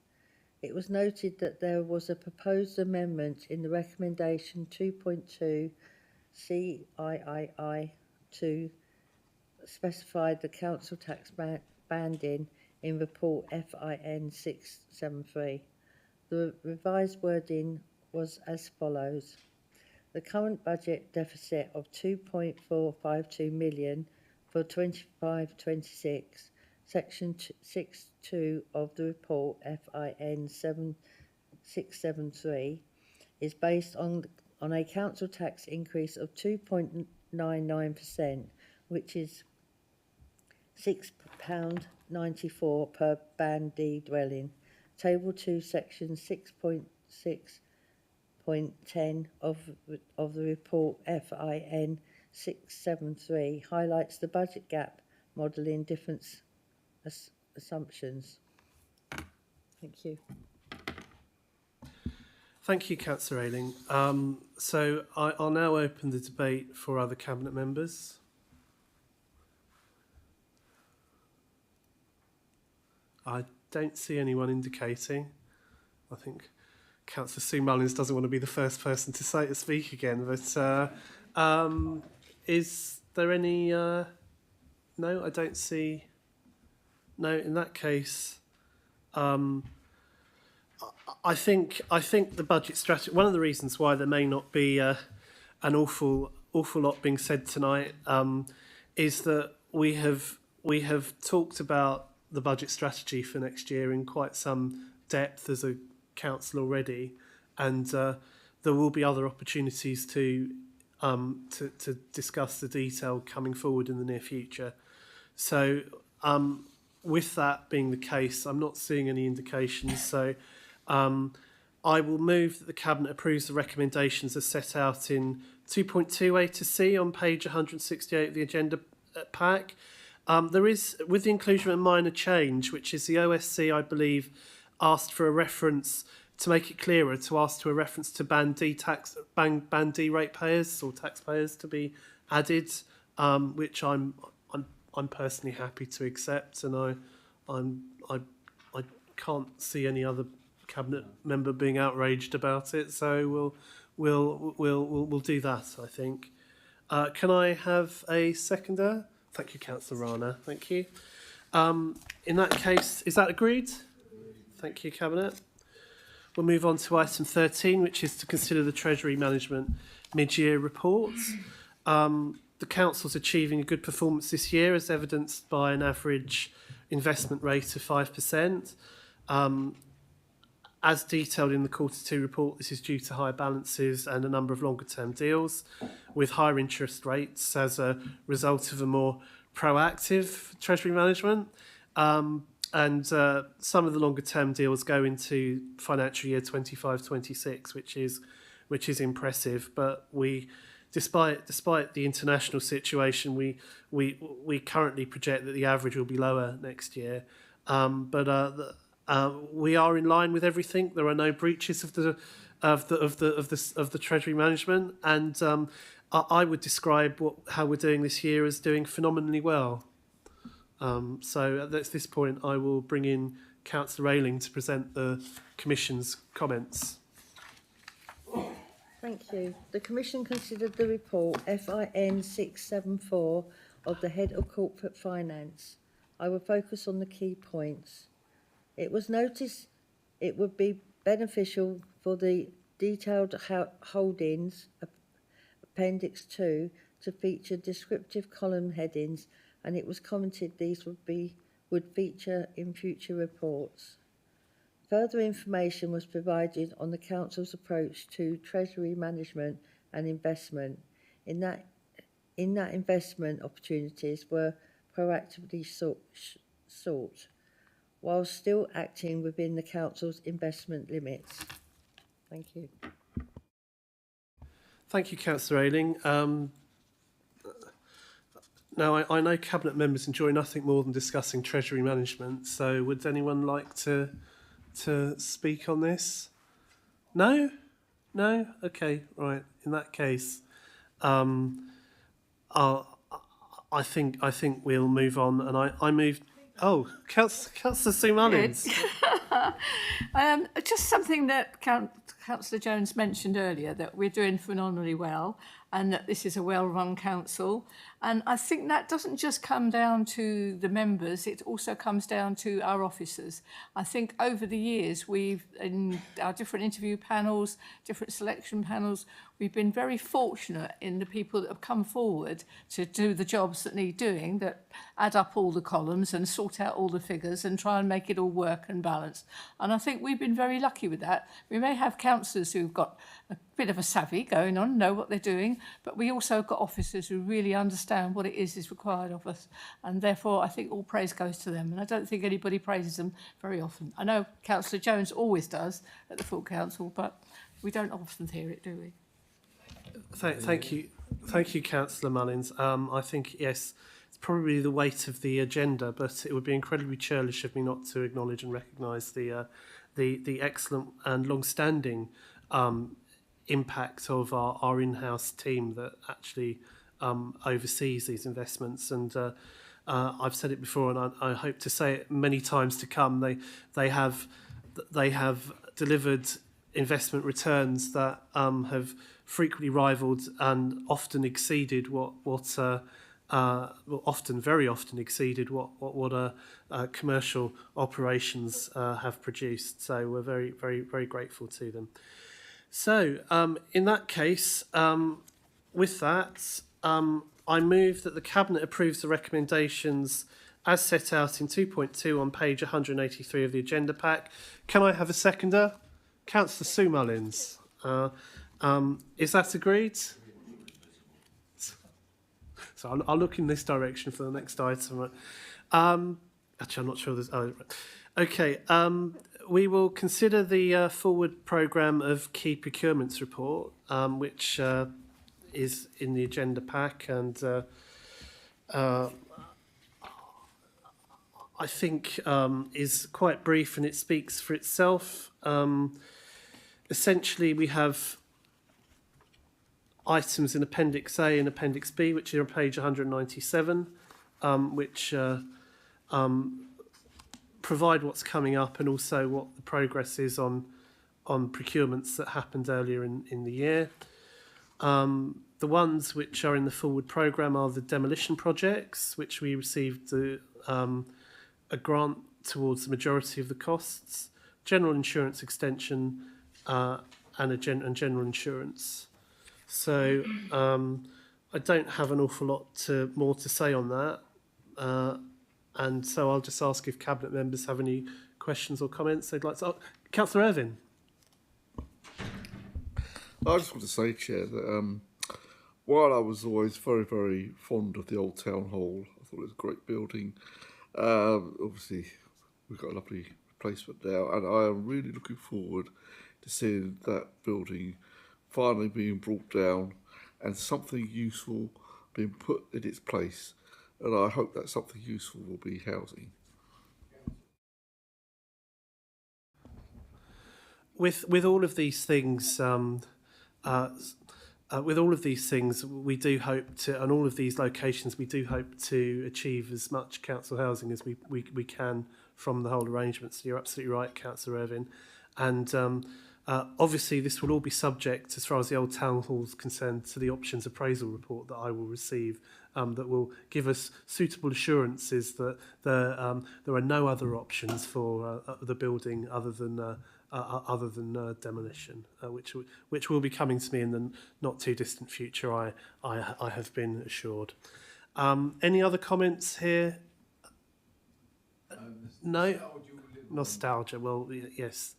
It was noted that there was a proposed amendment in the recommendation 2.2 CIII to specify the council tax banding in report FIN 673. The revised wording was as follows. The current budget deficit of 2.452 million for 25-26, section 6.2 of the report FIN 673 is based on a council tax increase of 2.99%, which is £6.94 per Band D dwelling. Table 2, section 6.6.10 of the report FIN 673 highlights the budget gap modelling different assumptions. Thank you. Thank you, Councillor Ayling. So I'll now open the debate for other Cabinet members. I don't see anyone indicating. I think Councillor Sue Mullins doesn't want to be the first person to speak again, but is there any... no, I don't see... No, in that case, I think the budget strategy... One of the reasons why there may not be an awful lot being said tonight is that we have talked about the budget strategy for next year in quite some depth as a council already, and there will be other opportunities to discuss the detail coming forward in the near future. So with that being the case, I'm not seeing any indications. So I will move that the Cabinet approves the recommendations as set out in 2.2A to C on page 168 of the agenda pack. There is, with the inclusion of a minor change, which is the OSC, I believe, asked for a reference, to make it clearer, to ask to a reference to Band D ratepayers or taxpayers to be added, which I'm personally happy to accept, and I can't see any other Cabinet member being outraged about it, so we'll do that, I think. Can I have a seconder? Thank you, Councillor Rana. Thank you. In that case, is that agreed? Thank you, Cabinet. We'll move on to item 13, which is to consider the Treasury Management mid-year reports. The Council's achieving a good performance this year, as evidenced by an average investment rate of 5%. As detailed in the Q2 report, this is due to higher balances and a number of longer-term deals with higher interest rates as a result of a more proactive Treasury management. And some of the longer-term deals go into financial year 25-26, which is impressive. But despite the international situation, we currently project that the average will be lower next year. We are in line with everything. There are no breaches of the Treasury management, and I would describe how we're doing this year as doing phenomenally well. So at this point, I will bring in Councillor Ayling to present the Commission's comments. Thank you. The Commission considered the report FIN 674 of the Head of Corporate Finance. I will focus on the key points. It was noticed it would be beneficial for the detailed holdings, Appendix 2, to feature descriptive column headings, and it was commented these would feature in future reports. Further information was provided on the Council's approach to Treasury management and investment. In that investment opportunities were proactively sought, while still acting within the Council's investment limits. Thank you. Thank you, Councillor Ayling. Now, I know Cabinet members enjoy nothing more than discussing Treasury management, so would anyone like to speak on this? No? No? Okay, right. In that case, I think we'll move on, and I move. Oh, Councillor Sue Mullins. Just something that Councillor Jones mentioned earlier, that we're doing phenomenally well and that this is a well-run council. And I think that doesn't just come down to the members, it also comes down to our officers. I think over the years, in our different interview panels, different selection panels, we've been very fortunate in the people that have come forward to do the jobs that need doing, that add up all the columns and sort out all the figures and try and make it all work and balance. And I think we've been very lucky with that. We may have councillors who've got a bit of a savvy going on, know what they're doing, but we also got officers who really understand what it is required of us. And therefore, I think all praise goes to them. And I don't think anybody praises them very often. I know Councillor Jones always does at the full council, but we don't often hear it, do we? Thank you, Councillor Mullins. I think, yes, it's probably the weight of the agenda, but it would be incredibly churlish of me not to acknowledge and recognise the excellent and long-standing impact of our in-house team that actually oversees these investments. And I've said it before, and I hope to say it many times to come. They have delivered investment returns that have frequently rivalled and often exceeded very often exceeded what commercial operations have produced. So we're very, very, very grateful to them. So in that case, with that, I move that the Cabinet approves the recommendations as set out in 2.2 on page 183 of the agenda pack. Can I have a seconder? Councillor Sue Mullins. Is that agreed? So I'll look in this direction for the next item. Actually, I'm not sure there's... Oh, right. Okay. We will consider the forward programme of key procurements report, which is in the agenda pack, and I think is quite brief and it speaks for itself. Essentially, we have items in Appendix A and Appendix B, which are on page 197, which provide what's coming up and also what the progress is on procurements that happened earlier in the year. The ones which are in the forward programme are the demolition projects, which we received a grant towards the majority of the costs, general insurance extension, and general insurance. So I don't have an awful lot more to say on that. And so I'll just ask if Cabinet members have any questions or comments they'd like to. Councillor Irvine. I just want to say, Chair, that while I was always very, very fond of the old town hall, I thought it was a great building. Obviously, we've got a lovely replacement now, and I am really looking forward to seeing that building finally being brought down and something useful being put in its place. And I hope that something useful will be housing. With all of these things, we do hope to, on all of these locations, we do hope to achieve as much council housing as we can from the whole arrangement. So you're absolutely right, Councillor Irvine. And obviously this will all be subject, as far as the old town hall is concerned, to the options appraisal report that I will receive, that will give us suitable assurances that there are no other options for the building other than demolition, which will be coming to me in the not too distant future, I have been assured. Any other comments here? No? Nostalgia, well, yes.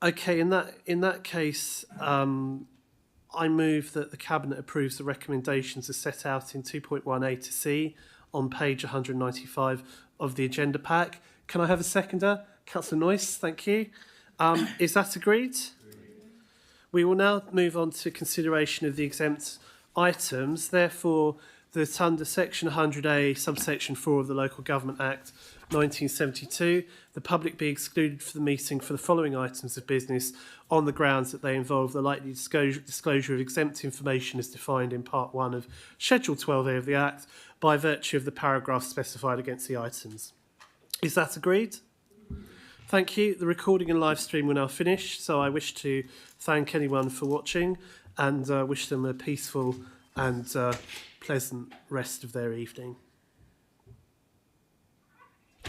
Okay, in that case, I move that the Cabinet approves the recommendations as set out in 2.1A to C on page 195 of the agenda pack. Can I have a seconder? Councillor Noyce, thank you. Is that agreed? We will now move on to consideration of the exempt items. Therefore, that under section 100A, subsection 4 of the Local Government Act 1972, the public be excluded from the meeting for the following items of business on the grounds that they involve the likely disclosure of exempt information as defined in Part 1 of Schedule 12A of the Act by virtue of the paragraph specified against the items. Is that agreed? Thank you. The recording and live stream will now finish, so I wish to thank anyone for watching and wish them a peaceful and pleasant rest of their evening.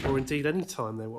Or indeed any time they're watching.